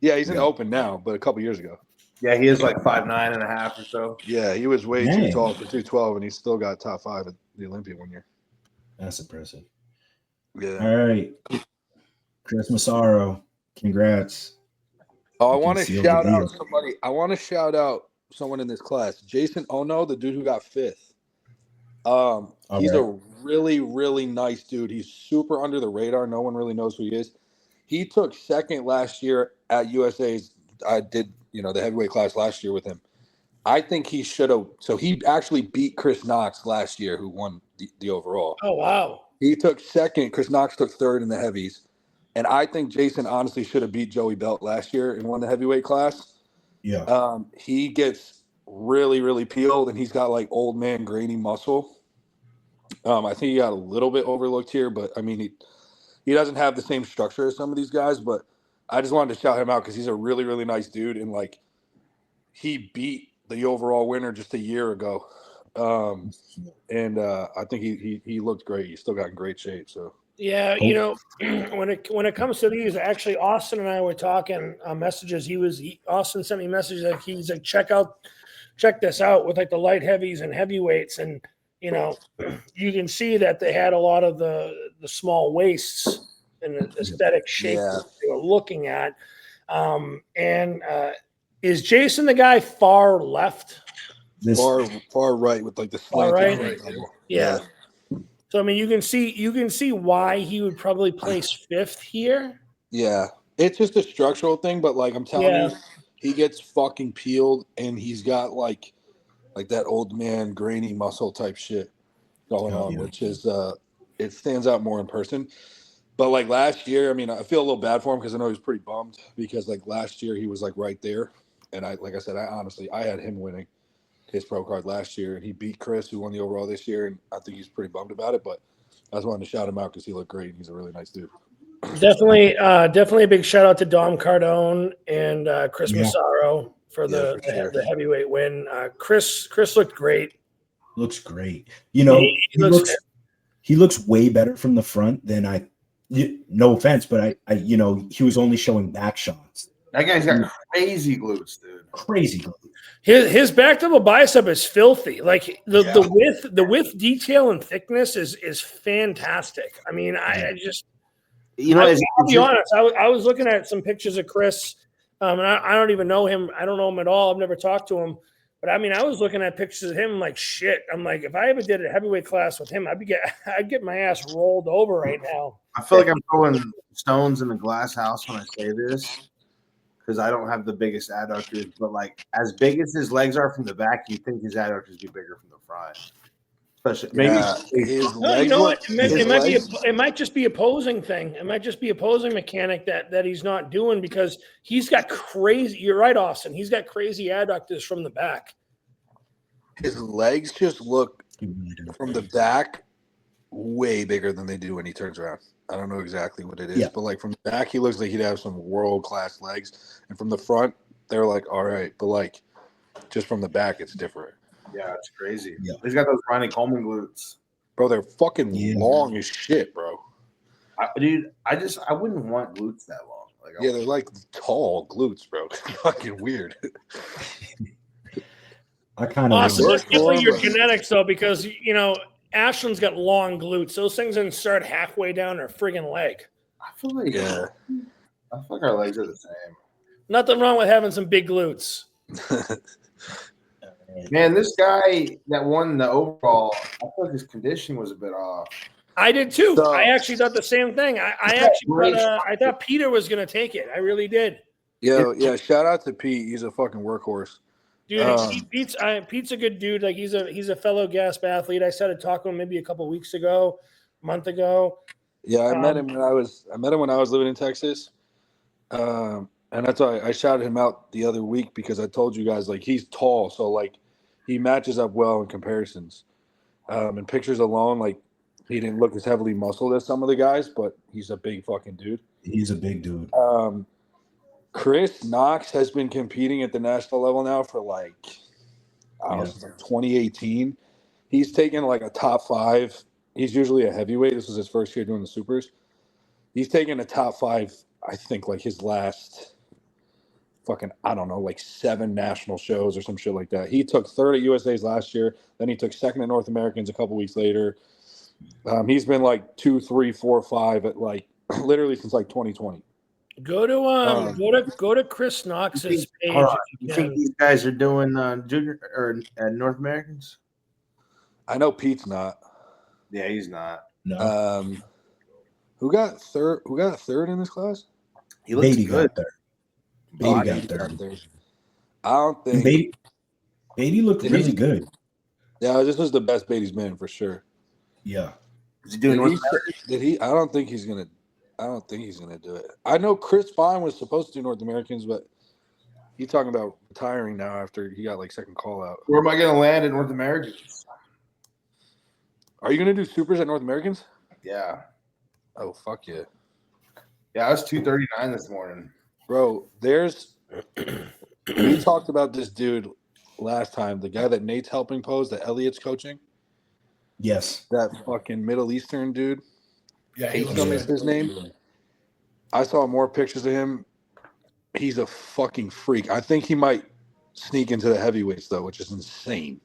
Yeah, he's an open now, but a couple years ago. Yeah, he is like 5'9.5" or so. Yeah, he was way too tall for 212, and he still got top 5 at the Olympia one year. That's impressive. Yeah. All right. Chris Massaro, congrats. Oh, I want to shout out somebody. I want to shout out someone in this class. Jason Ono, the dude who got 5th. He's a really, really nice dude. He's super under the radar. No one really knows who he is. He took 2nd last year at USA's. I did, the heavyweight class last year with him. I think he should have. So he actually beat Chris Knox last year, who won the overall. Oh, wow. He took 2nd. Chris Knox took 3rd in the heavies. And I think Jason honestly should have beat Joey Belt last year and won the heavyweight class. Yeah. He gets really, really peeled, and he's got like old man grainy muscle. I think he got a little bit overlooked here, but I mean, he doesn't have the same structure as some of these guys. But I just wanted to shout him out because he's a really, really nice dude, and like he beat the overall winner just a year ago. I think he looked great. He still got in great shape. So. Yeah, when it comes to these, actually, Austyn and I were talking messages. Austyn sent me messages like he's like, check this out with like the light heavies and heavyweights, and you can see that they had a lot of the small waists and the aesthetic shape that they were looking at. Is Jason the guy far left? Far right with like the slant right. Yeah. So I mean, you can see why he would probably place 5th here. Yeah, it's just a structural thing, but like I'm telling you, he gets fucking peeled, and he's got like that old man grainy muscle type shit going on, which is it stands out more in person. But like last year, I mean, I feel a little bad for him because I know he was pretty bummed because like last year he was like right there, and I had him winning his pro card last year, and he beat Chris, who won the overall this year, and I think he's pretty bummed about it. But I just wanted to shout him out because he looked great, and he's a really nice dude. Definitely a big shout out to Dom Cardone and Chris Massaro for the heavyweight win. Chris looked great. Looks great. He looks way better from the front than no offense, but he was only showing back shots. That guy's got crazy glutes, dude. Crazy glutes. His back double bicep is filthy. Like the width detail and thickness is fantastic. I mean, I just I'll be honest. I was looking at some pictures of Chris, and I don't even know him. I don't know him at all. I've never talked to him. But I mean, I was looking at pictures of him like shit. I'm like, if I ever did a heavyweight class with him, I'd get my ass rolled over right now. I feel like I'm throwing stones in the glass house when I say this. because I don't have the biggest adductors, but like as big as his legs are from the back, you think his adductors be bigger from the front. Especially maybe his No, legs you know what? look. It might just be opposing thing. It might just be opposing mechanic that he's not doing because he's got crazy. You're right, Austyn. He's got crazy adductors from the back. His legs just look from the back way bigger than they do when he turns around. I don't know exactly what it is, but like from the back, he looks like he'd have some world-class legs, and from the front, they're like all right, but like just from the back, it's different. Yeah, it's crazy. Yeah. He's got those Ronnie Coleman glutes, bro. They're fucking long as shit, bro. Dude, I wouldn't want glutes that long. Like, they're like tall glutes, bro. It's fucking weird. I kind of Awesome. It's definitely your genetics though, because Ashlyn's got long glutes. Those things didn't start halfway down her friggin' leg. I feel like our legs are the same. Nothing wrong with having some big glutes. Man, this guy that won the overall, I feel like his condition was a bit off. I did too. So, I actually thought the same thing. I thought Peter was going to take it. I really did. Yeah. Shout out to Pete. He's a fucking workhorse. Dude, Pete's a good dude. Like he's a fellow Gasp athlete. I started talking to him maybe a month ago. Yeah, I met him when I was living in Texas. And that's why I shouted him out the other week because I told you guys like he's tall, so like he matches up well in comparisons. In pictures alone, like he didn't look as heavily muscled as some of the guys, but he's a big fucking dude. He's a big dude. Chris Knox has been competing at the national level now for like, since like 2018. He's taken like a top 5. He's usually a heavyweight. This was his first year doing the supers. He's taken a top 5, I think, like his last fucking, I don't know, like 7 national shows or some shit like that. He took 3rd at USAs last year. Then he took 2nd at North Americans a couple weeks later. He's been like 2, 3, 4, 5 at like literally since like 2020. Go to Chris Knox's page. You think these guys are doing junior or North Americans? I know Pete's not. Yeah, he's not. No. Who got third? Who got 3rd in this class? He looks good. Beatty got third. I don't think Beatty looked really good. Yeah, this was the best Beatty's been for sure. Yeah. Is he doing North Americans? I don't think he's gonna do it. I know Chris Fine was supposed to do North Americans, but he's talking about retiring now after he got like 2nd call out. Where am I gonna land in North Americans? Are you gonna do supers at North Americans? Yeah. Oh fuck yeah. Yeah, I was 239 this morning. Bro, we talked about this dude last time, the guy that Nate's helping pose, that Elliot's coaching. Yes. That fucking Middle Eastern dude. Yeah, Haytham is his name. I saw more pictures of him. He's a fucking freak. I think he might sneak into the heavyweights though, which is insane.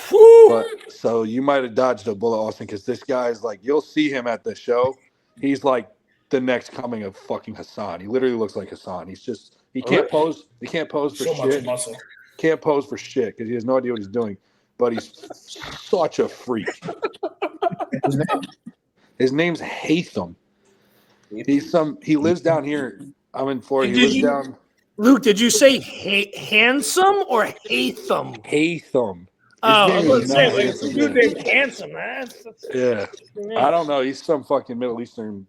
But so you might have dodged a bullet, Austyn, because this guy's like, you'll see him at the show. He's like the next coming of fucking Hassan. He literally looks like Hassan. He's just he can't pose. He can't pose for shit. Can't pose for shit because he has no idea what he's doing. But he's such a freak. His name's Haytham. He lives down here. I'm in Florida. Luke, did you say handsome or Haytham? Haytham. Oh, I was going to say, dude named Handsome. Yeah. I don't know. He's some fucking Middle Eastern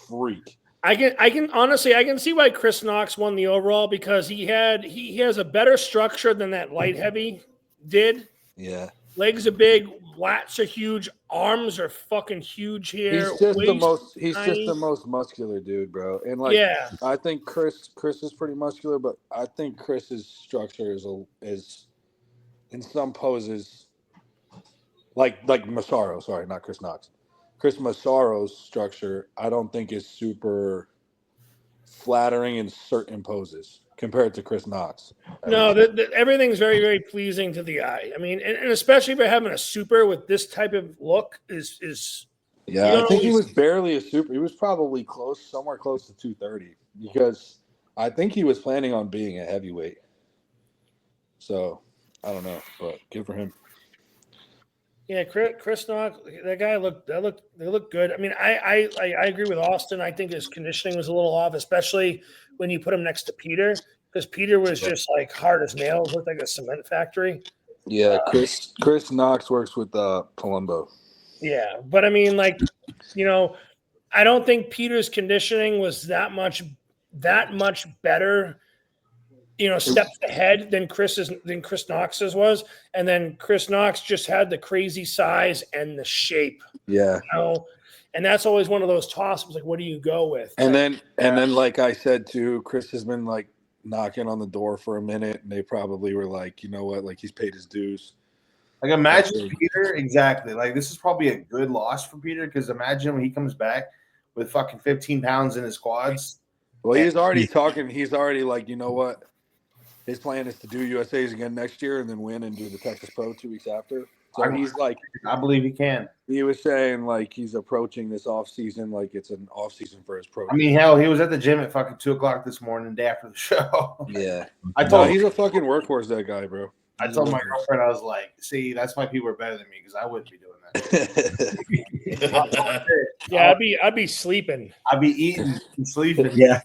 freak. I can honestly, I can see why Chris Knox won the overall because he has a better structure than that light heavy did. Yeah. Legs are big, lats are huge, arms are fucking huge here. He's just the most muscular dude, bro. And like, I think Chris is pretty muscular, but I think Chris's structure is in some poses like Massaro, sorry, not Chris Knox. Chris Massaro's structure, I don't think is super flattering in certain poses compared to Chris Knox. No, everything's very, very pleasing to the eye. I mean, and especially if you're having a super with this type of look is yeah. I think he was barely a super. He was probably somewhere close to 230 because I think he was planning on being a heavyweight. So I don't know, but good for him. Yeah, Chris Knox, that guy they looked good. I mean, I agree with Austyn. I think his conditioning was a little off, especially when you put him next to Peter, because Peter was just like hard as nails, looked like a cement factory. Yeah, Chris Knox works with Palumbo. Yeah, but I mean, like, I don't think Peter's conditioning was that much better, steps ahead than Chris Knox's was. And then Chris Knox just had the crazy size and the shape. Yeah. And that's always one of those tosses. Like, what do you go with? And then, like I said too, Chris has been like knocking on the door for a minute, and they probably were like, you know what, like he's paid his dues. Like imagine Peter, exactly. Like this is probably a good loss for Peter because imagine when he comes back with fucking 15 pounds in his quads. Well, he's already talking. He's already like, you know what? His plan is to do USAs again next year and then win and do the Texas Pro 2 weeks after. So he's like, I believe he can. He was saying like he's approaching this off season like it's an off season for his pro. I mean, hell, he was at the gym at fucking 2:00 this morning, day after the show. Yeah, I told he's a fucking workworse. That guy, bro. I told my girlfriend, I was like, "See, that's why people are better than me because I wouldn't be doing that." Yeah, I'd be sleeping. I'd be eating and sleeping. Yeah.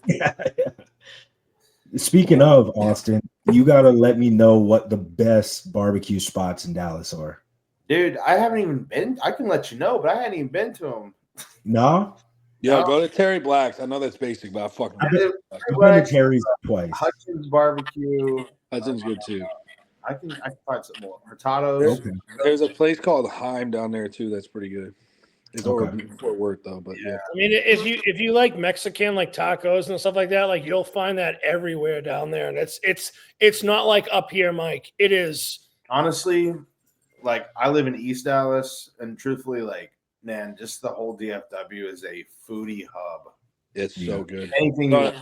Speaking of Austyn, you gotta let me know what the best barbecue spots in Dallas are. Dude, I haven't even been. I can let you know, but I hadn't even been to them. No? Yeah, go to Terry Black's. I know that's basic, but I've been to Terry's twice. Hudson's barbecue. Hudson's good too. I can find some more. Hurtados. There's a place called Heim down there too. That's pretty good. It's over Fort Worth though, but yeah. I mean, if you like Mexican, like tacos and stuff like that, like you'll find that everywhere down there, and it's not like up here, Mike. It is honestly, like I live in East Dallas, and truthfully, like man, just the whole DFW is a foodie hub. It's so good. Anything. That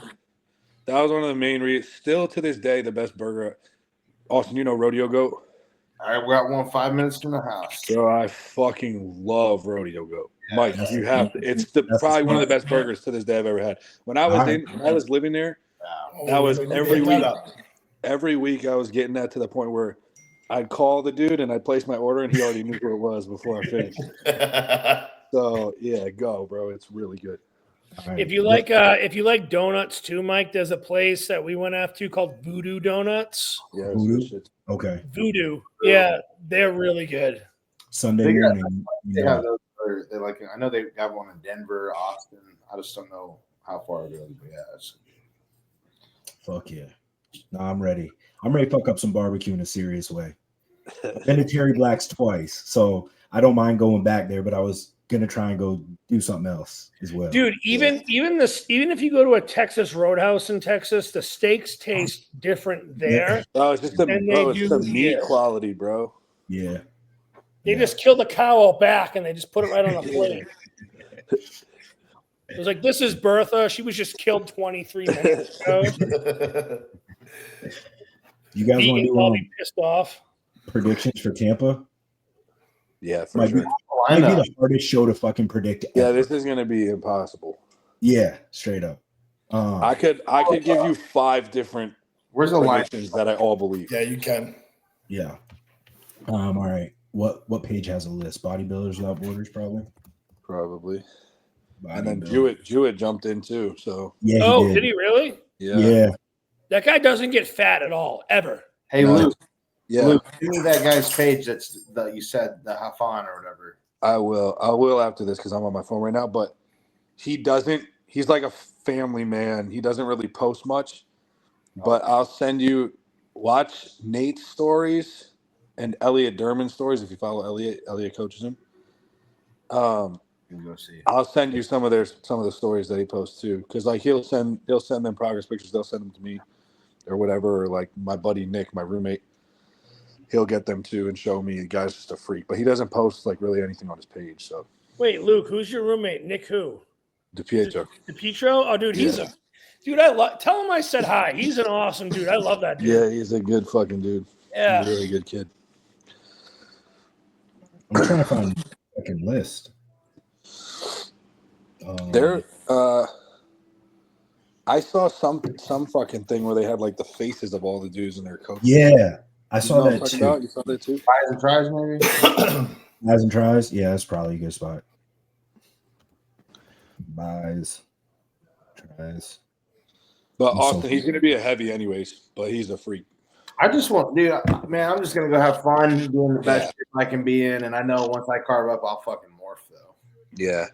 was one of the main reasons. Still to this day, the best burger. Austyn, you know Rodeo Goat? I got one 5 minutes from the house. So I fucking love Rodeo Goat. Yeah, Mike, you have to. It's probably one of the best burgers to this day I've ever had. When I was living there, that was every week. Every week I was getting that to the point where I'd call the dude and I'd place my order and he already knew where it was before I finished. So yeah, go, bro. It's really good. Right. If you like donuts too, Mike, there's a place that we went after called Voodoo Donuts. Yeah, okay. Voodoo, yeah, they're really good. Sunday morning. They have those. They like. I know they got one in Denver, Austin. I just don't know how far it goes. But yeah, fuck yeah. No, I'm ready. I'm ready to fuck up some barbecue in a serious way. I've been to Terry Black's twice, so I don't mind going back there. But I was gonna try and go do something else as well, dude. Even if you go to a Texas Roadhouse in Texas, the steaks taste different there. Oh, it's just the meat quality, bro. Yeah, they just kill the cow out back and they just put it right on the plate. It was like, this is Bertha. She was just killed 23 minutes ago. You guys want to do pissed off predictions for Tampa? Yeah, for sure. Might be the hardest show to fucking predict. Yeah, this is gonna be impossible. Yeah, straight up. I could give you 5 different predictions that I all believe. Yeah, you can. Yeah. All right. What page has a list? Bodybuilders Without Borders, probably. And then Jewett jumped in too. So yeah. Did he really? Yeah. That guy doesn't get fat at all, ever. Hey, Luke. Yeah. Luke, give me that guy's page that you said, the Hafan or whatever. I will after this because I'm on my phone right now. But he's like a family man. He doesn't really post much. But I'll send you, watch Nate's stories and Elliot Derman's stories. If you follow Elliot coaches him. Go see. I'll send you some of the stories that he posts too. Because like he'll send them progress pictures. They'll send them to me or whatever. Or like my buddy Nick, my roommate. He'll get them too and show me. The guy's just a freak, but he doesn't post like really anything on his page. So wait, Luke, who's your roommate? Nick who? DiPietro. DiPietro? Oh, dude, he's dude. Tell him I said hi. He's an awesome dude. I love that dude. Yeah, he's a good fucking dude. Yeah, he's a really good kid. I'm trying to find a fucking list. I saw some fucking thing where they had like the faces of all the dudes in their coaches. Yeah. I saw that too. You saw that too? Fries and fries, maybe. Buys and tries. Yeah, that's probably a good spot. Buys, tries. But I'm Austin, so- he's going to be a heavy anyways, but he's a freak. I just want, dude, man, I'm just gonna go have fun doing the best shape I can be in, and I know once I carve up, I'll fucking morph though. Yeah,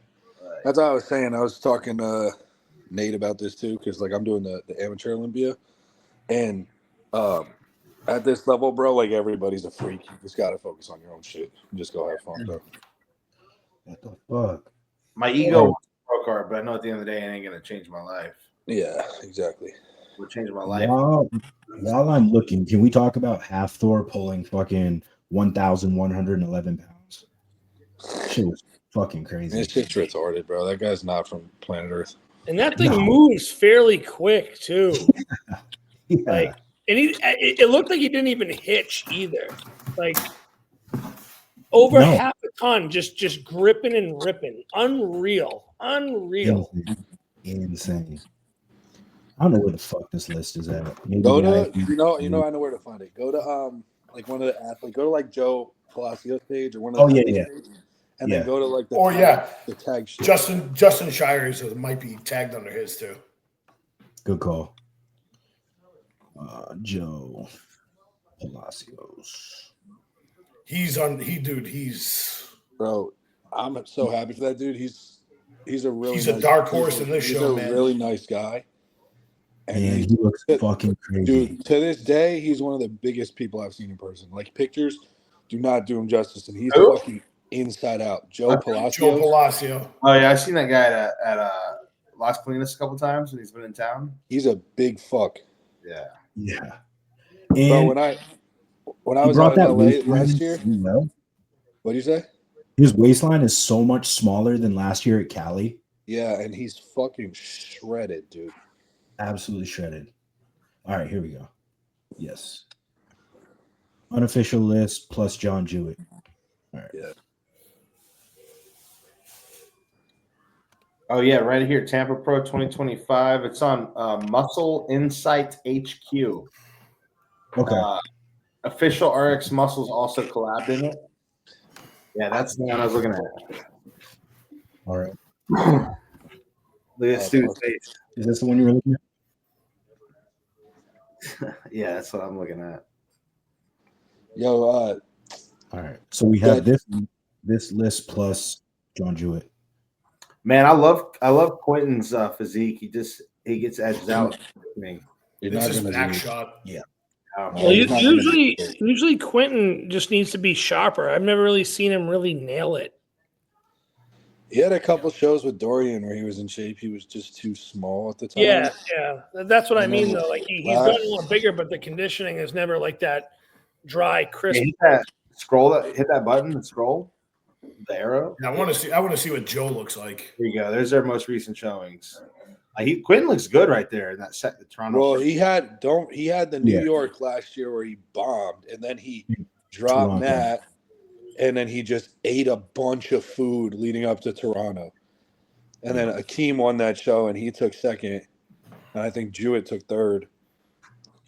that's what I was saying. I was talking to Nate about this too, because like I'm doing the amateur Olympia, and at this level, bro, like everybody's a freak. You just gotta focus on your own shit. Just go have fun, bro. What the fuck? My ego wants a pro card, but I know at the end of the day, it ain't gonna change my life. Yeah, exactly. It will change my life. While I'm looking, can we talk about Half Thor pulling fucking 1,111 pounds? Shit was fucking crazy. This shit's retarded, bro. That guy's not from planet Earth. And that thing moves fairly quick too. Yeah. Like, and it looked like he didn't even hitch either. Like over half a ton, just gripping and ripping. Unreal. Insane. I don't know where the fuck this list is at. Maybe Go to you know I know where to find it. Go to like one of the athletes. Go to like Joe Palacio's page or one of the pages, and then go to like the tag shit. Justin Shires might be tagged under his too. Good call. Joe Palacios. He's bro. I'm so happy for that dude. He's a nice, dark horse in this show, man. He's a really nice guy. And he looks fucking crazy. Dude, to this day, he's one of the biggest people I've seen in person. Like, pictures do not do him justice, and he's fucking inside out. Joe Palacio. Oh, yeah, I've seen that guy at Las Colinas a couple times when he's been in town. He's a big fuck. Yeah. Yeah. And bro, when I was out in LA last year, what do you say? His waistline is so much smaller than last year at Cali. Yeah, and he's fucking shredded, dude. Absolutely shredded. All right, here we go. Yes. Unofficial list plus John Jewett. All right. Yeah. Oh, yeah, right here, Tampa Pro 2025. It's on Muscle Insight HQ. Okay. Official RX Muscles also collabed in it. Yeah, that's the one I was looking at. All right. Look at Stu's face. Is this the one you were looking at? Yeah, that's what I'm looking at. Yo, all right. So we have this list plus John Jewett. Man, I love Quentin's physique. He gets edged out with me. It's his back shot. Yeah. Well, usually Quentin just needs to be sharper. I've never really seen him really nail it. He had a couple shows with Dorian where he was in shape. He was just too small at the time. Yeah. That's what I mean, though. Like he's gotten a little bigger, but the conditioning is never like that dry, crisp. Hit that button and scroll. The arrow. I want to see what Joe looks like. Here you go. There's our most recent showings. Quentin looks good right there in that set. The Toronto. Well, he had the New York last year where he bombed, and then he dropped that, and then he just ate a bunch of food leading up to Toronto, and then Akeem won that show, and he took second, and I think Jewett took third.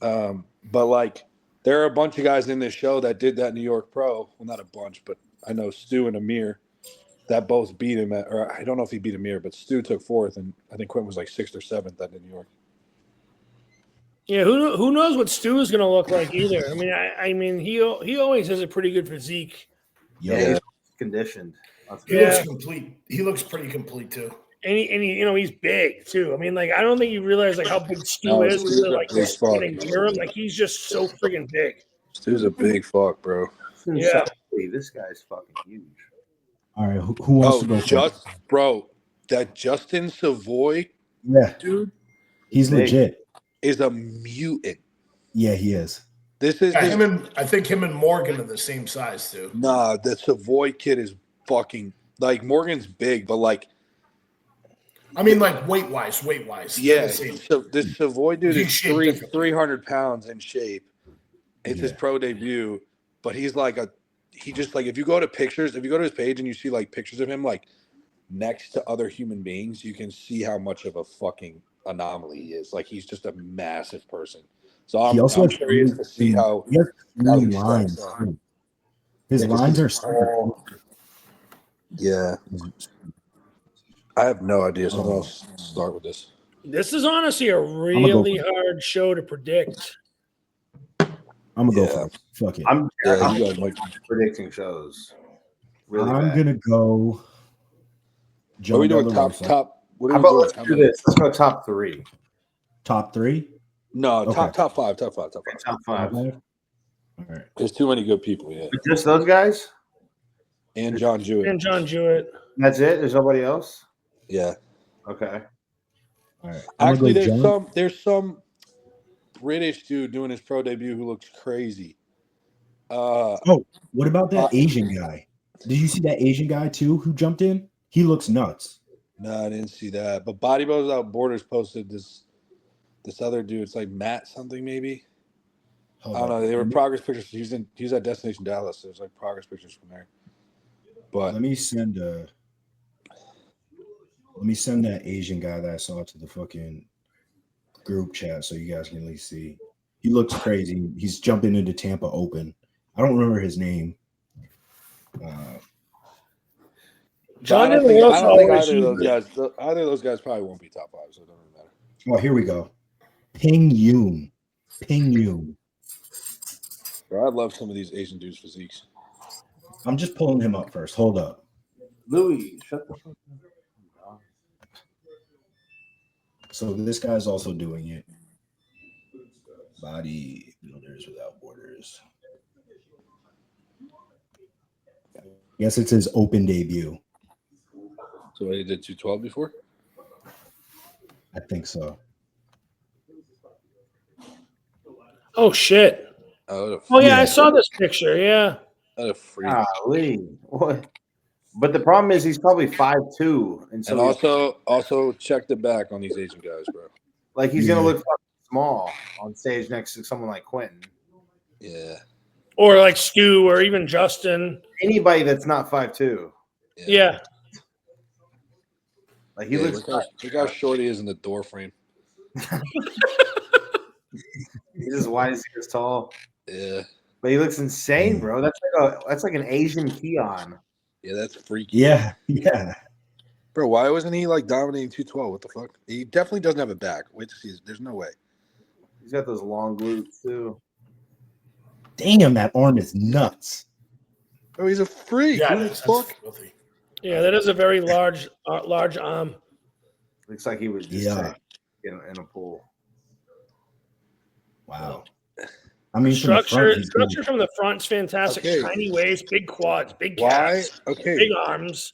But like, there are a bunch of guys in this show that did that New York Pro. Well, not a bunch, but I know Stu and Amir that both beat him or I don't know if he beat Amir, but Stu took fourth, and I think Quentin was like 6th or 7th at New York. Yeah, who knows what Stu is going to look like either. I mean, he always has a pretty good physique. Yeah, he's conditioned. He looks complete. He looks pretty complete too. And he's big too. I mean, like I don't think you realize like how big Stu is. Like near him, like he's just so freaking big. Stu's a big fuck, bro. Yeah, this guy's fucking huge. All right, who wants to go? Bro, that Justin Savoy, dude, he's legit. Is a mutant. Yeah, he is. I think him and Morgan are the same size too. Nah, the Savoy kid is fucking like Morgan's big, but like, I mean, like weight wise. Yeah. So this Savoy dude is 300 pounds in shape. It's his pro debut, but he's like if you go to his page and you see like pictures of him like next to other human beings, you can see how much of a fucking anomaly he is. Like he's just a massive person. So I'm curious to see how he has lines. His lines are small. Yeah. I have no idea. So I'll start with this. This is honestly a really hard show to predict. I'm gonna go first. Fuck it. I'm you guys predicting shows. Really I'm bad. gonna go. What are we doing? Top. What are we doing? Let's do this. Let's go top 3. Top 3? No, Okay. top five. Top 5. All right. There's too many good people. Yeah. Just those guys? And John Jewett. And John Jewett. That's it? There's nobody else? Yeah. Okay. All right. Actually, there's some British dude doing his pro debut who looks crazy. What about that Asian guy? Did you see that Asian guy too who jumped in? He looks nuts. No, I didn't see that. But Bodybuilders Without Borders posted this other dude. It's like Matt something maybe. I don't know. They were progress pictures. He's at Destination Dallas. There's like progress pictures from there. But let me send that Asian guy that I saw to the fucking group chat so you guys can at least see. He looks crazy. He's jumping into Tampa Open. I don't remember his name. John I don't think either of those guys probably won't be top 5, so it doesn't really matter. Oh, here we go. Ping Yoon. Bro, I love some of these Asian dudes' physiques. I'm just pulling him up first. Hold up. Louis, shut the fuck up. So this guy's also doing it. Bodybuilders Without Borders. Yes, it's his open debut. So he did 212 before? I think so. Oh shit. Oh yeah, I saw this picture. Yeah. What a freak. What? But the problem is he's probably 5'2", and also check the back on these Asian guys, bro. Like he's gonna look fucking small on stage next to someone like Quentin. Yeah. Or like Stu, or even Justin. Anybody that's not 5'2". Yeah. Like he looks. Look how short he is in the door frame. He's as wide as he is tall. Yeah. But he looks insane, bro. That's like an Asian Keon. Yeah, that's freaky. Yeah. Bro, why wasn't he like dominating 212? What the fuck? He definitely doesn't have a back. Wait to see. There's no way. He's got those long glutes too. Damn, that arm is nuts. Oh, he's a freak. Yeah, What the fuck? Filthy. Yeah, that is a very large arm. Looks like he was just in a pool. Wow. I mean, structure from the front is fantastic. Okay. Tiny waist, big quads, big calves, big arms.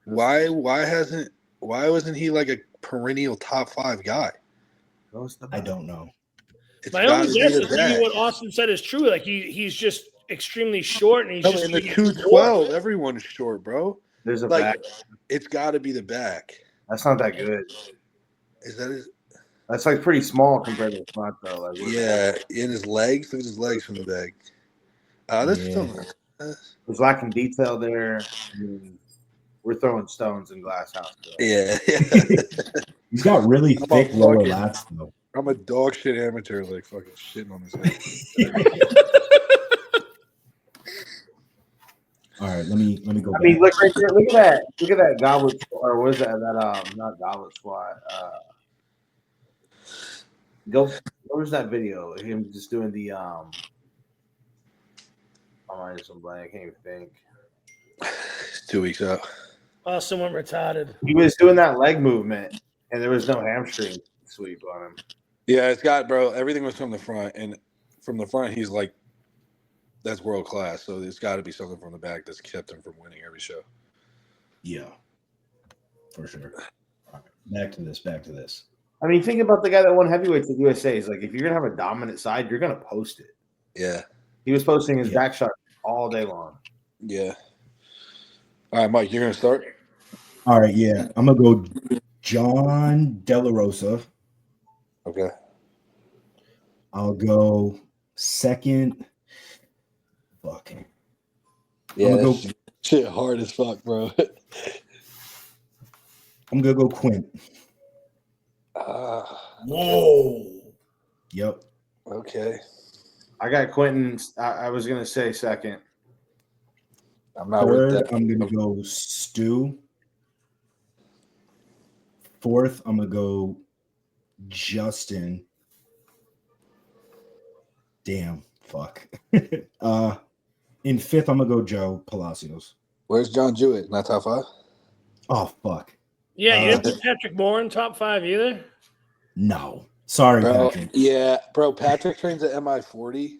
Why wasn't he like a perennial top 5 guy? I don't know. My only guess is maybe what Austyn said is true. Like he's just extremely short, and he's just in the 212. Everyone's short, bro. There's a back. It's got to be the back. That's not that good. Is that his? That's like pretty small compared to the front, though. Like, yeah, in his legs. Look at his legs from the back. There's lacking detail there. I mean, we're throwing stones in glass house. Yeah. He's got really thick lower lats, though. I'm a dog shit amateur, like fucking shitting on his head. All right, let me go. I mean, look right there. Look at that goblet, or what is that? That not goblet squat. Where's that video? Him just doing the Oh, I just blank. I can't even think. It's 2 weeks out. Austyn went retarded. He was doing that leg movement, and there was no hamstring sweep on him. Yeah, it's got, bro. Everything was from the front, and from the front, he's like, that's world class. So there's got to be something from the back that's kept him from winning every show. Yeah, for sure. All right, back to this. I mean, think about the guy that won heavyweights at USAs. Like, if you're gonna have a dominant side, you're gonna post it. Yeah, he was posting his back shot all day long. Yeah. All right, Mike, you're gonna start. All right, yeah, I'm gonna go John De La Rosa. Okay. I'll go second. Fuck. Yeah, I'm gonna go shit hard as fuck, bro. I'm gonna go Quint. Whoa. Yep. Okay. I got Quentin. I was gonna say second. I'm not Third, with that. I'm gonna go Stu. Fourth, I'm gonna go Justin. Damn, fuck. In fifth, I'm gonna go Joe Palacios. Where's John Jewett? Not top 5? Oh fuck. Yeah, you didn't put Patrick Moore in top 5 either? No. Sorry, Bro, Patrick. yeah, bro. Patrick trains at MI40.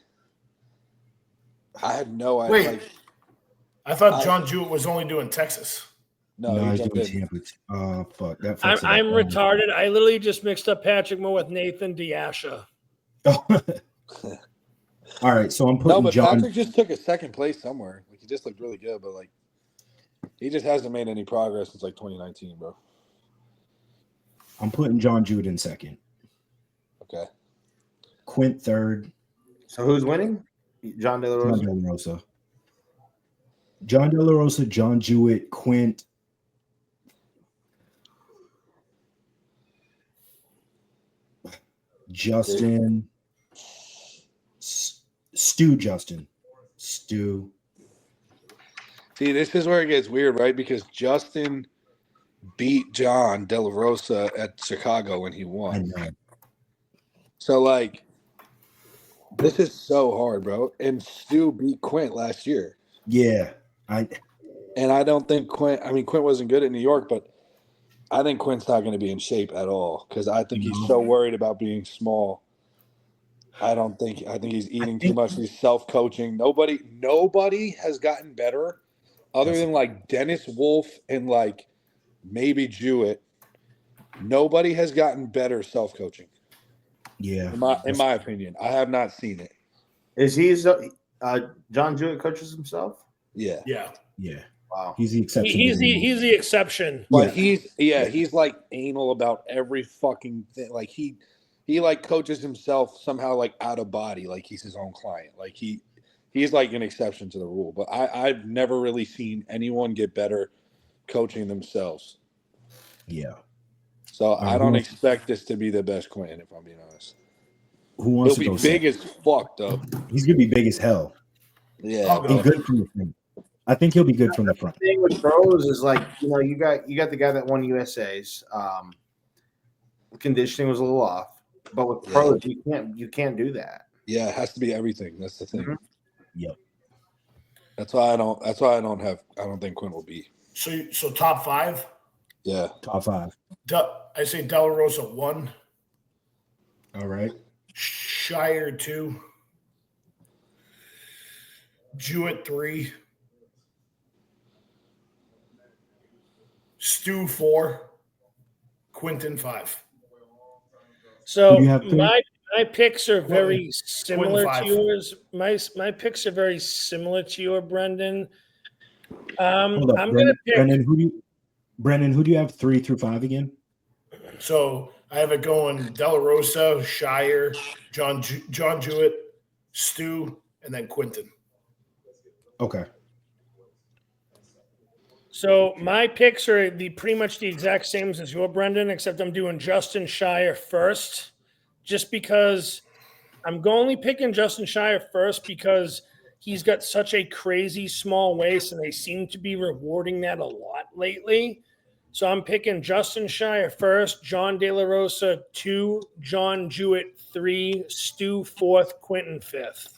I had no idea. Wait. Like, I thought John Jewett was only doing Texas. no, No, he he's jumped doing in. Tampa. Oh fuck. That I'm, fucks it up. I'm retarded. I literally just mixed up Patrick Moore with Nathan Diasha. All right, so I'm putting No, but John. Patrick just took a second place somewhere. Like, he just looked really good, but like, he just hasn't made any progress since like 2019, bro. I'm putting John Jewett in second. Okay. Quint third. So who's winning? John De La Rosa. John De La Rosa. John De La Rosa, John Jewett, Quint. Justin. Stu Justin. Stu. See, this is where it gets weird, right? Because Justin beat John De La Rosa at Chicago when he I won. know. So, like, this is so hard, bro. And Stu beat Quint last year. Yeah. And I don't think Quint wasn't good at New York, but I think Quint's not going to be in shape at all because I think he's so worried about being small. I think he's eating too much. He's self-coaching. Nobody has gotten better other than like Dennis Wolf and like maybe Jewett. Nobody has gotten better self-coaching. Yeah. In my opinion, I have not seen it. Is he John Jewett coaches himself? Yeah. Yeah. Yeah. Wow. He's the exception. He's the exception. But he's like anal about every fucking thing. Like he like coaches himself somehow like out of body, like he's his own client. Like he's like an exception to the rule. But I've never really seen anyone get better coaching themselves. Yeah. So I don't expect this to be the best Quentin, if I'm being honest. Who wants He'll to be go big second? as fuck, though. He's gonna be big as hell. Yeah. He's good from the front. I think he'll be good from the front. The thing with pros is like, you got the guy that won USAs. Conditioning was a little off, but with pros, you can't do that. Yeah, it has to be everything. That's the thing. Mhm. Yep. That's why I don't think Quinn will be. So top 5? Yeah. Top 5. I say De La Rosa 1, All right. Shire 2, Jewett 3, Stu 4, Quinton 5. So Who do you have, my picks are very similar to 5. yours. My picks are very similar to your, Brendan. Hold up, I'm gonna pick. Brendan, who do you have 3 through 5 again? So I have it going De La Rosa, Shire, John Jewett, Stu, and then Quinton. Okay. So my picks are pretty much the exact same as your, Brendan, except I'm doing Justin Shire first, just because I'm only picking Justin Shire first because he's got such a crazy small waist, and they seem to be rewarding that a lot lately. So I'm picking Justin Shire first, John De La Rosa 2, John Jewett 3, Stu 4th, Quinton 5th.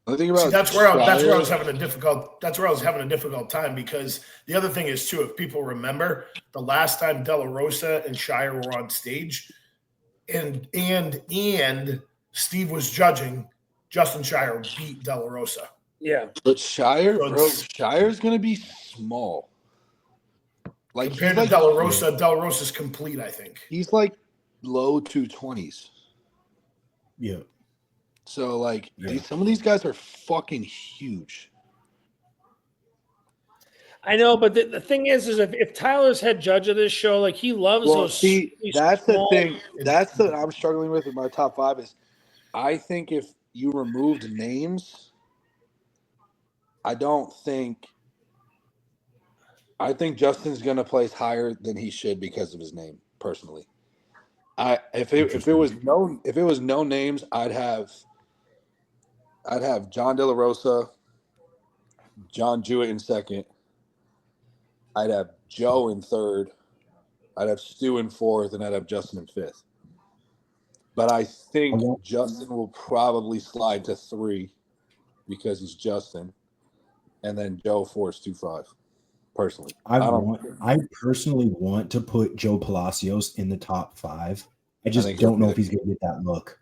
The thing about that's where I was having a difficult time, because the other thing is too, if people remember the last time De La Rosa and Shire were on stage and Steve was judging, Justin Shire beat De La Rosa. Yeah. But Shire's gonna be small. Like compared to De La Rosa's complete, I think. He's like low 220s. Yeah. So like some of these guys are fucking huge. I know, but the thing is if Tyler's head judge of this show, like he loves those. See, that's the thing. That's the I'm struggling with my top 5 is I think if you removed names, I think Justin's gonna place higher than he should because of his name, personally. If it was no names, I'd have John De La Rosa, John Jewett in second. I'd have Joe in third. I'd have Stu in fourth, and I'd have Justin in fifth. But I think Justin will probably slide to 3 because he's Justin, and then Joe 4, Stu 5. Personally, I personally want to put Joe Palacios in the top 5. I just don't know if he's going to get that look.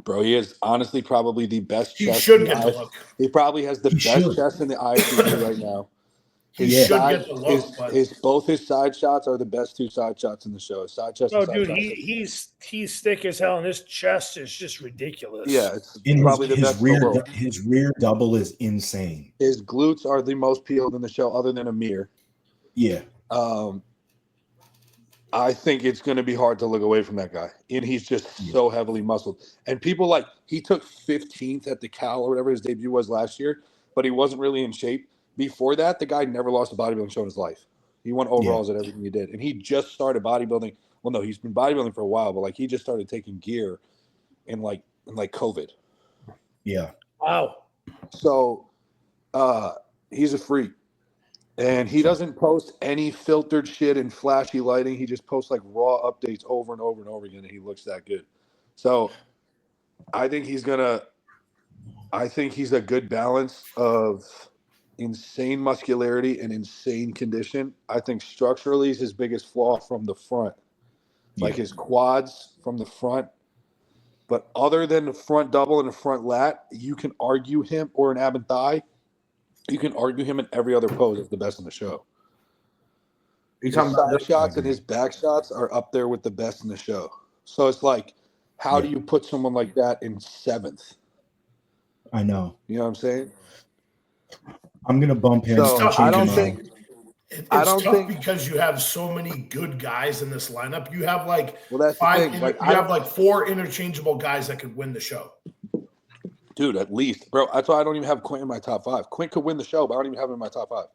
Bro, he is honestly probably the best chest. He should get the look. He probably has the best chest in the IFBB right now. He should get the look. Both his side shots are the best 2 side shots in the show. Side chest. Oh, dude, he's thick as hell, and his chest is just ridiculous. Yeah, it's probably the best in the world. His rear double is insane. His glutes are the most peeled in the show, other than Amir. Yeah. I think it's going to be hard to look away from that guy. And he's just so heavily muscled. And people he took 15th at the Cal or whatever his debut was last year, but he wasn't really in shape. Before that, the guy never lost a bodybuilding show in his life. He won overalls at everything he did. And he just started bodybuilding. Well, no, he's been bodybuilding for a while, but he just started taking gear in COVID. Yeah. Wow. So he's a freak. And he doesn't post any filtered shit and flashy lighting. He just posts raw updates over and over and over again, and he looks that good. So I think he's a good balance of insane muscularity and insane condition. I think structurally is his biggest flaw from the front. His quads from the front. But other than the front double and the front lat, you can argue him, or an ab and thigh, you can argue him in every other pose as the best in the show. His side shots and his back shots are up there with the best in the show. So it's how do you put someone like that in 7th? I know. You know what I'm saying? I'm going to bump him. So I don't think it's tough because you have so many good guys in this lineup. You have that's 5. The thing. You have 4 interchangeable guys that could win the show. Dude, at least, bro. That's why I don't even have Quint in my top 5. Quint could win the show, but I don't even have him in my top 5.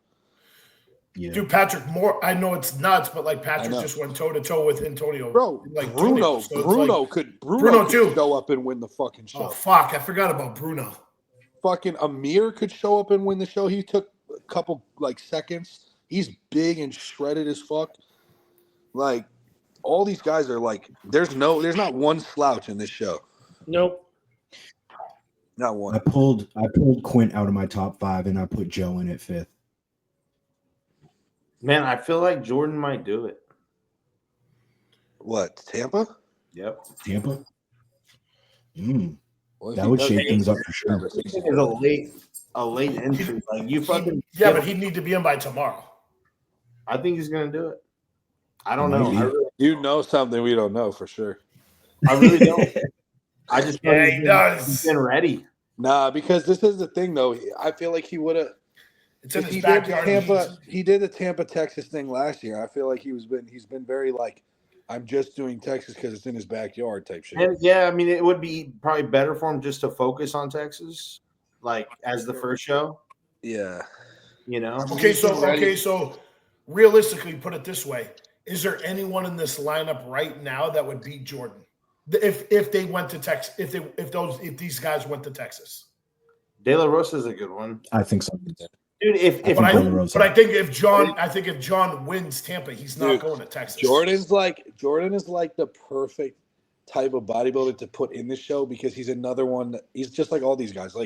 Yeah. Dude, Patrick Moore. I know it's nuts, but Patrick just went toe to toe with Antonio. Bro, Bruno could show up and win the fucking show. Oh fuck, I forgot about Bruno. Fucking Amir could show up and win the show. He took a couple seconds. He's big and shredded as fuck. All these guys are there's not one slouch in this show. Nope. Not one. I pulled Quint out of my top 5 and I put Joe in at 5th. Man, I feel like Jordan might do it. What, Tampa? Yep. Tampa? That would shake things up for sure. It's a late entry. But he'd need to be in by tomorrow. I think he's gonna do it. I don't know. You know something we don't know for sure. I really don't. I just he does. He's been ready. Nah, because this is the thing though. I feel like he would have. It's in his backyard. He did the Tampa, Texas thing last year. I feel like he's been very I'm just doing Texas because it's in his backyard type shit. And I mean, it would be probably better for him just to focus on Texas, as the first show. Yeah. Okay, so realistically, put it this way: is there anyone in this lineup right now that would beat Jordan if they went to Texas? If these guys went to Texas, De La Rosa is a good one. I think so. Dude, I think if John wins Tampa, he's not going to Texas. Jordan is the perfect type of bodybuilder to put in the show because he's another one that he's just like all these guys.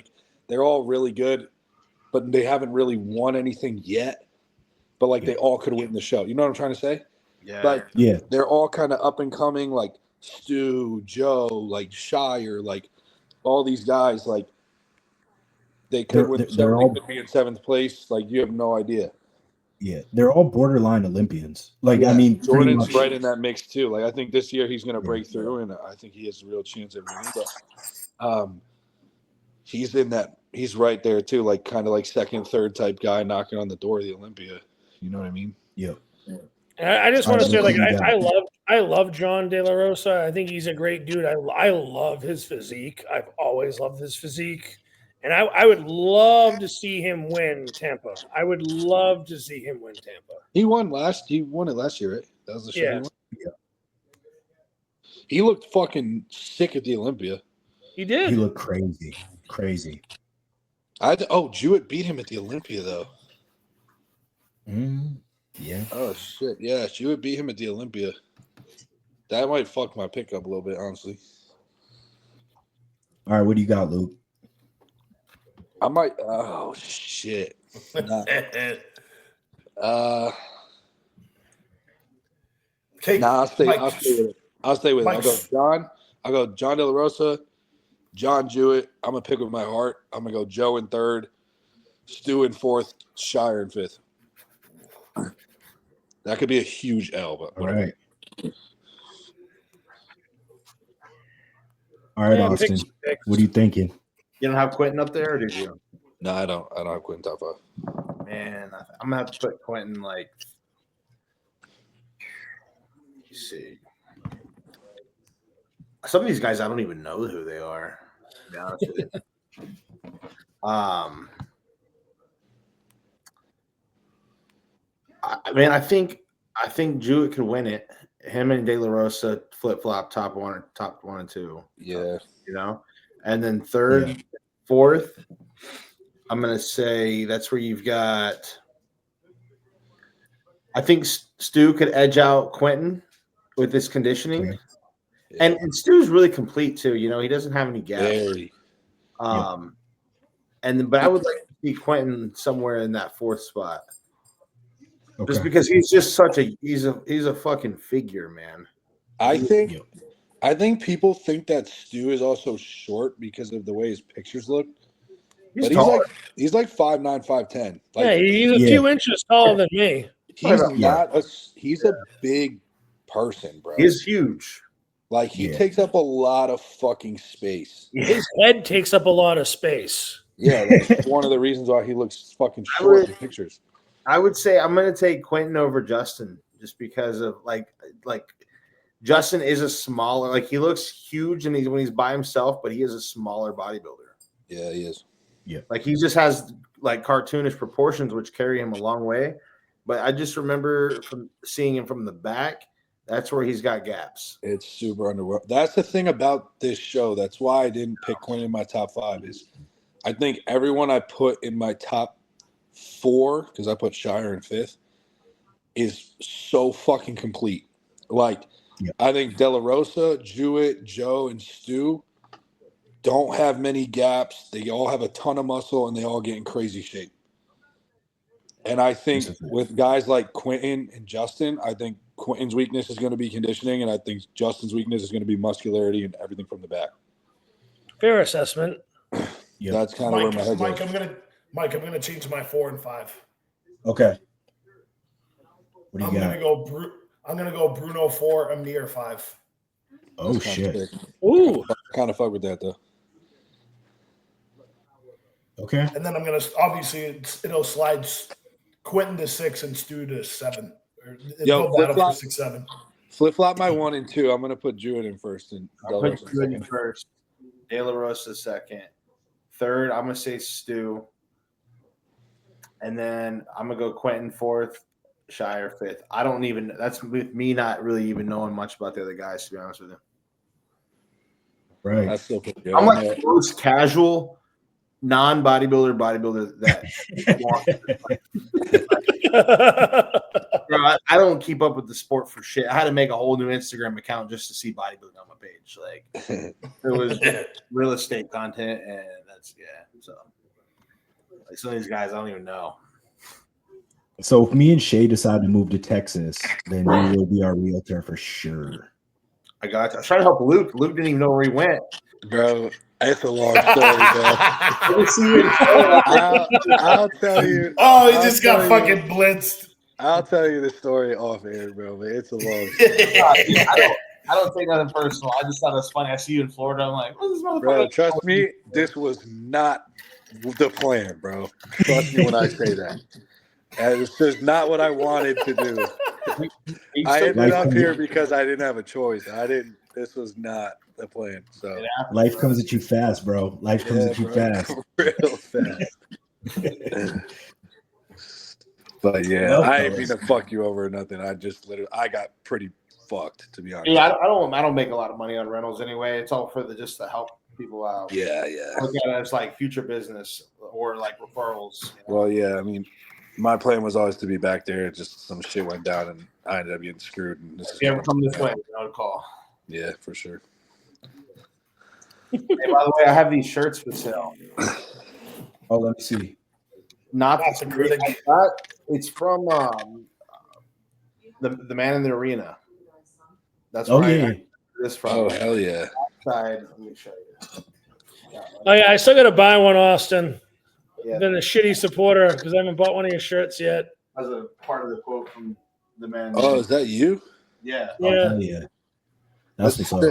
They're all really good, but they haven't really won anything yet. But they all could win the show. You know what I'm trying to say? Yeah. They're all kind of up and coming, Stu, Joe, Shire, all these guys, they could win. They could be in 7th place. You have no idea. Yeah, they're all borderline Olympians. I mean, Jordan's right in that mix too. I think this year he's going to break through, and I think he has a real chance at winning. But he's in that. He's right there too. 2nd, 3rd type guy knocking on the door of the Olympia. You know what I mean? Yeah. I just want to say, I love John De La Rosa. I think he's a great dude. I love his physique. I've always loved his physique. And I would love to see him win Tampa. I would love to see him win Tampa. He won it last year, right? That was the show. Yeah. Yeah. He looked fucking sick at the Olympia. He did. He looked crazy. Jewett beat him at the Olympia though. Yeah. Oh shit, yeah, Jewett beat him at the Olympia. That might fuck my pickup a little bit, honestly. All right, what do you got, Luke? I might. Oh shit. Nah. I'll stay with it. I'll go John De La Rosa, John Jewett. I'm gonna pick with my heart. I'm gonna go Joe in third, Stu in fourth, Shire in fifth. That could be a huge L, but whatever. All right. All right, Austyn. What are you thinking? You don't have Quentin up there, or did you? No, I don't have Quentin top 5. Man, I'm gonna have to put Quentin like. Let's see. Some of these guys I don't even know who they are. To be honest with you. I think Jewett could win it. Him and De La Rosa flip flop top one and two. Yeah, and then third, fourth. I'm gonna say that's where you've got. I think Stu could edge out Quentin with his conditioning, and Stu's really complete too. He doesn't have any gaps. But I would like to see Quentin somewhere in that fourth spot. Okay. Just because he's just he's a fucking figure, man. I think people think that Stu is also short because of the way his pictures look. He's like 5'9", 5'10". He's a few inches taller than me. He's a big person, bro. He's huge. Like he takes up a lot of fucking space. His head takes up a lot of space. Yeah, that's one of the reasons why he looks fucking short in pictures. I would say I'm going to take Quentin over Justin just because of like Justin is a smaller, he looks huge and when he's by himself, but he is a smaller bodybuilder. Yeah, he is. Yeah. He just has cartoonish proportions, which carry him a long way. But I just remember from seeing him from the back, that's where he's got gaps. It's super underwhelming. That's the thing about this show. That's why I didn't pick Quentin in my top 5 is I think everyone I put in my top 4, because I put Shire in 5th, is so fucking complete. I think De La Rosa, Jewett, Joe, and Stu don't have many gaps. They all have a ton of muscle, and they all get in crazy shape. And I think with guys like Quentin and Justin, I think Quentin's weakness is going to be conditioning, and I think Justin's weakness is going to be muscularity and everything from the back. Fair assessment. Yeah. That's kind of where my head goes. Mike, I'm gonna change my 4 and 5. Okay. What do you got? I'm gonna go Bruno 4, Amir 5. Oh That's shit! Ooh, kind of fuck with that though. Okay. And then I'm gonna it'll slide Quentin to 6 and Stu to 7. Flip flop my 1 and 2. I'm gonna put Jewett in first and I'll put Jewett in first. De La Rosa second. Third, I'm gonna say Stu. And then I'm going to go Quentin 4th, Shire 5th. That's with me not really even knowing much about the other guys, to be honest with you. Right. That's still pretty good. I'm the most casual, bodybuilder that Bro, I don't keep up with the sport for shit. I had to make a whole new Instagram account just to see bodybuilding on my page. It was real estate content, and so. Some of these guys I don't even know. So if me and Shay decide to move to Texas, then you will be our realtor for sure. I got you. I was trying to help Luke. Luke didn't even know where he went. Bro, it's a long story, bro. I'll tell you. Oh, he just got fucking blitzed. I'll tell you the story off air, bro. But it's a long story. I don't take nothing personal. I just thought it was funny. I see you in Florida. I'm like, what's this motherfucker? Bro, trust me, this was not the plan, bro. Trust me when I say that. And it's just not what I wanted to do. I ended up here because I didn't have a choice. This was not the plan. So life comes at you fast, bro. Life comes at you fast. Real fast. But yeah, I ain't mean to fuck you over or nothing. I got pretty fucked, to be honest. Yeah, I don't make a lot of money on rentals anyway. It's all for just to help people out. Yeah. Look at it as like future business. or like referrals. You know? Well, yeah, I mean, my plan was always to be back there. Just some shit went down, and I ended up getting screwed. And this is If you ever come this way, you know to call. Yeah, for sure. Hey, by the way, I have these shirts for sale. Oh, let me see. Not the critic. It's from the man in the arena. That's Oh, where yeah. I got this from. Oh, hell yeah. Side. Let me show you. Oh yeah, I still got to buy one, Austyn. Yeah. I've been a shitty supporter because I haven't bought one of your shirts yet. As a part of the quote from the man. Oh, is that you? Yeah. Oh, Yeah. hell yeah. That's what's up.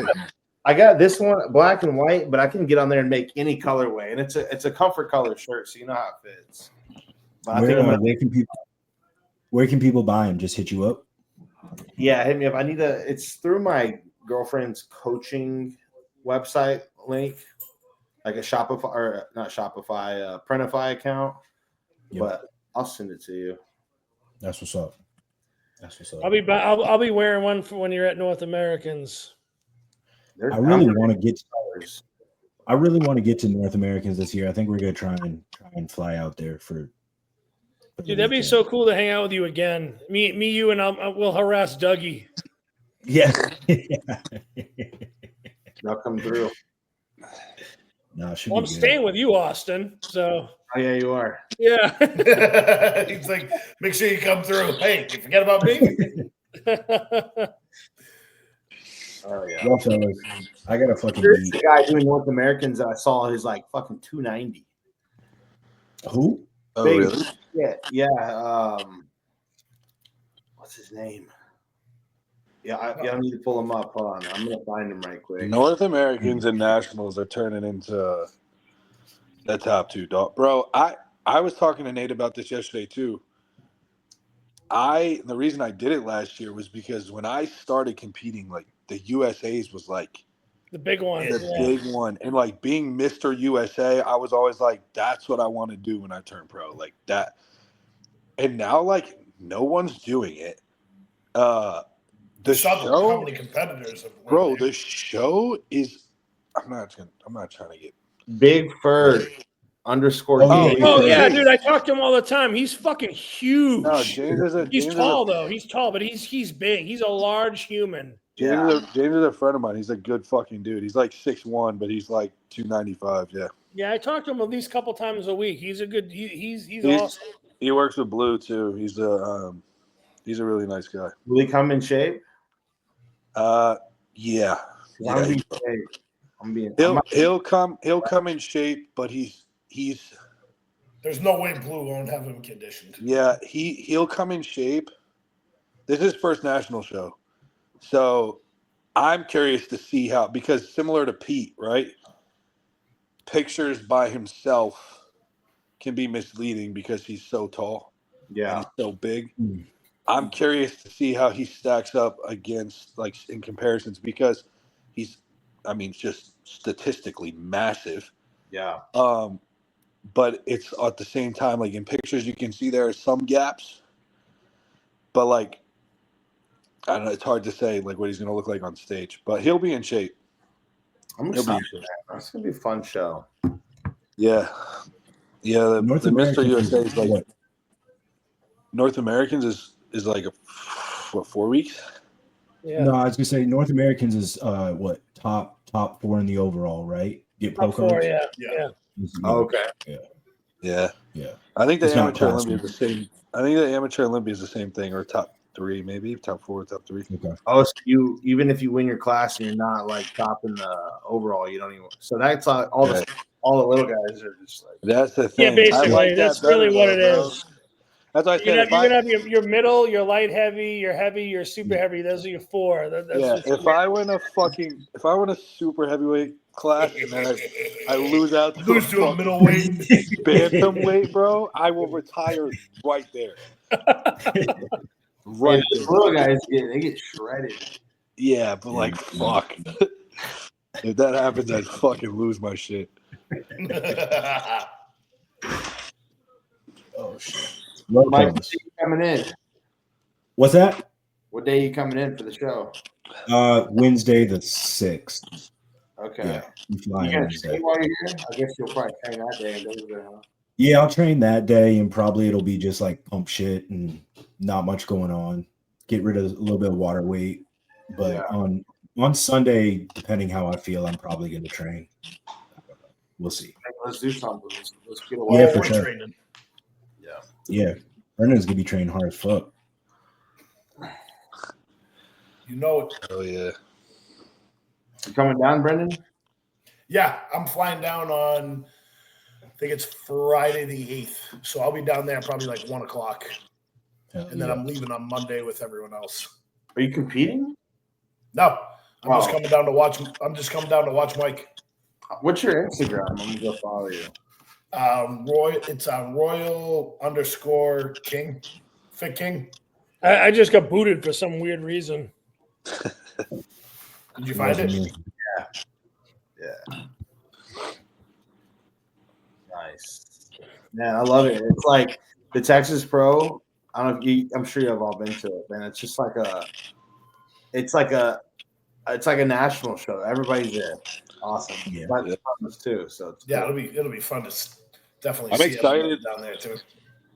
I got this one black and white, but I can get on there and make any colorway, and it's a comfort color shirt, so you know how it fits. But I think where can people buy them? Just hit you up. Yeah, hit me up. It's through my girlfriend's coaching website link, like a Shopify or not Shopify, Printify account. Yep. But I'll send it to you. That's what's up. That's what's up. I'll be wearing one for when you're at North Americans. I really want to get. I really want to get to North Americans this year. I think we're gonna try and fly out there for Dude, that'd be so cool to hang out with you again. Me, you, and we'll harass Dougie. Yeah. They'll come through. No, it should Well, be I'm good. staying with you, Austyn. So. Oh yeah, you are. Yeah. He's like, make sure you come through. Hey, you forget about me? Oh yeah. Well, fellas, I gotta fucking There's eat. the guy doing North Americans that I saw is like fucking 290. Who? Oh, Big really? shit. Yeah. What's his name? Yeah, I need to pull him up. Hold on. I'm gonna find him right quick. North Americans and nationals are turning into the top two, dog. Bro, I was talking to Nate about this yesterday too. The reason I did it last year was because when I started competing, like the USAs was like the big one. the big one. And like being Mr. USA, I was always like, that's what I want to do when I turn pro. Like that. And now like no one's doing it. The show, how many competitors have bro, the show is I'm not trying to get Big Fur _ Oh yeah, dude, I talk to him all the time. He's fucking huge. No, James he's tall though. He's tall, but he's big. He's a large human. James is a friend of mine. He's a good fucking dude. He's like 6'1", but he's like 295. Yeah. Yeah, I talk to him at least a couple times a week. He's a good. He's awesome. He works with Blue too. He's a really nice guy. Will he come in shape? Yeah. Yeah. He'll come in shape, but he's there's no way Blue won't have him conditioned. Yeah, he'll come in shape. This is his first national show. So I'm curious to see how, because similar to Pete, right? Pictures by himself can be misleading because he's so tall. Yeah. And he's so big. I'm curious to see how he stacks up against, like, in comparisons, because he's, I mean, just statistically massive. Yeah. But it's at the same time, like in pictures, you can see there are some gaps, but like, I don't know, it's hard to say like what he's going to look like on stage, but he'll be in shape. I'm excited. That's going to be a fun show. Yeah. Yeah. The Mr. USA is like, what? North Americans is like, 4 weeks? Yeah. No, I was gonna say North Americans is what top 4 in the overall, right? Get pro Top 4, cards. yeah. Okay. Yeah. I think the It's not amateur possible. Olympia is the same. I think the amateur Olympia is the same thing, or top 3, maybe top 4, top 3. Okay. Oh, so even if you win your class and you're not like top in the overall, you don't even. So that's all the little guys are just like. That's the thing. Yeah, basically, I like that's that better, really what it bro. is. That's why I said You're gonna have your middle, your light heavy, your heavy, your super heavy. Those are your 4. That's if I win a super heavyweight class and then I lose out to a middleweight bantamweight, bro, I will retire right there. Right. The little guys get shredded. Yeah, but like fuck. If that happens, I'd fucking lose my shit. Oh shit. Mike, what day you coming in? What's that? What day are you coming in for the show? Wednesday the 6th. Okay. Yeah, I'm You flying gonna Wednesday. train while you're here? I guess you'll probably train that day and go there, huh? Yeah, I'll train that day, and probably it'll be just like pump shit and not much going on. Get rid of a little bit of water weight. But on Sunday, depending how I feel, I'm probably going to train. We'll see. Let's do something. Let's get away. Yeah, for sure. Training. Yeah, Brendan's going to be training hard as fuck. You know it. Oh yeah. You coming down, Brendan? Yeah, I'm flying down on, I think it's Friday the 8th. So I'll be down there probably like 1 o'clock. And then I'm leaving on Monday with everyone else. Are you competing? No, I'm just coming down to watch. I'm just coming down to watch Mike. What's your Instagram? I'm gonna go follow you. It's Royal_King, Fit King. I just got booted for some weird reason. Did you find it? Yeah. Nice. Man, I love it. It's like the Texas Pro. I don't know if you, I'm sure you have all been to it, man. It's just like it's like a national show. Everybody's there. Awesome. Yeah. Too. So It'll be fun to definitely. I'm excited down there too.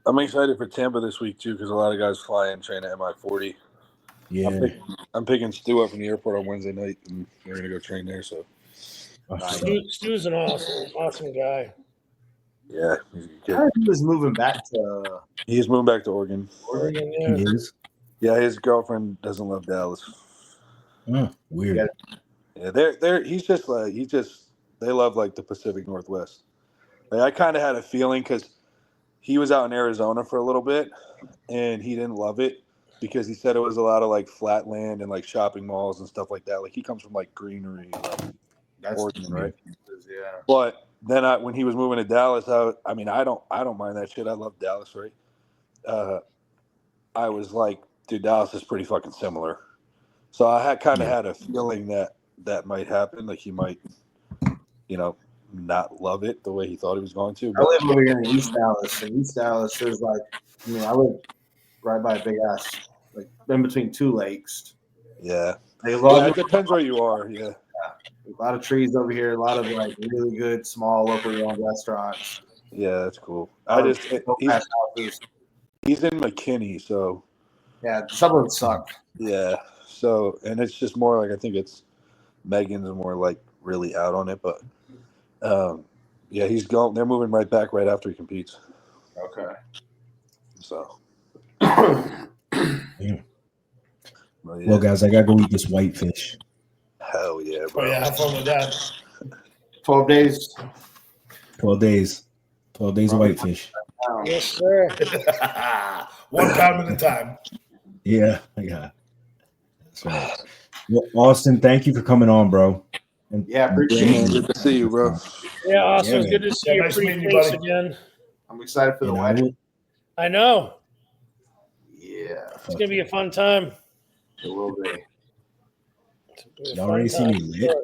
I'm excited for Tampa this week too because a lot of guys fly and train at MI40. Yeah. I'm picking Stu up from the airport on Wednesday night, and we're gonna go train there. So Stu's an awesome guy. yeah, he was moving back to. He's moving back to Oregon. Oregon, yeah. He is? Yeah, his girlfriend doesn't love Dallas. Weird. Yeah, they're he's just they love like the Pacific Northwest. Like, I kind of had a feeling because he was out in Arizona for a little bit and he didn't love it because he said it was a lot of like flat land and like shopping malls and stuff like that. Like he comes from like greenery, like Oregon, right? Yeah. But then when he was moving to Dallas, I don't mind that shit. I love Dallas, right? I was like, dude, Dallas is pretty fucking similar. So I had had a feeling that might happen. Like he might, not love it the way he thought he was going to. But I live over here in East Dallas. And East Dallas, there's like, I live right by a big ass, like in between two lakes. Yeah. It depends where you are. Yeah. A lot of trees over here. A lot of like really good small locally owned restaurants. Yeah, that's cool. He's in McKinney, so. Yeah, the suburbs suck. Yeah. So, and it's just more like, I think it's Megan's more like really out on it, but yeah, he's going. They're moving right back right after he competes. Okay. So. Yeah. Well, guys, I gotta go eat this whitefish. Hell yeah, bro. Oh yeah, have fun with that. 12 days. 12 days. 12 days of whitefish. Yes, sir. 1 pound at a time. Yeah. That's right. Well, Austyn, thank you for coming on, bro. And appreciate it. Good to see you, bro. Yeah, awesome. Yeah, Good to see your nice pretty meeting you, face buddy. again. I'm excited for the wedding. I know. Yeah. It's gonna be a fun time. It will be. You already see me lit.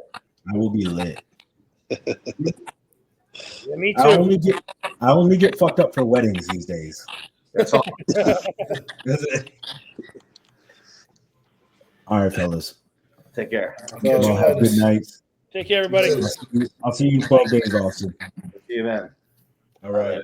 I will be lit. Yeah, me too. I only get fucked up for weddings these days. That's all. That's it. All right, fellas. Take care. Well, have a good night. Take care, everybody. I'll see you in 12 days, Austyn. See you then. All right.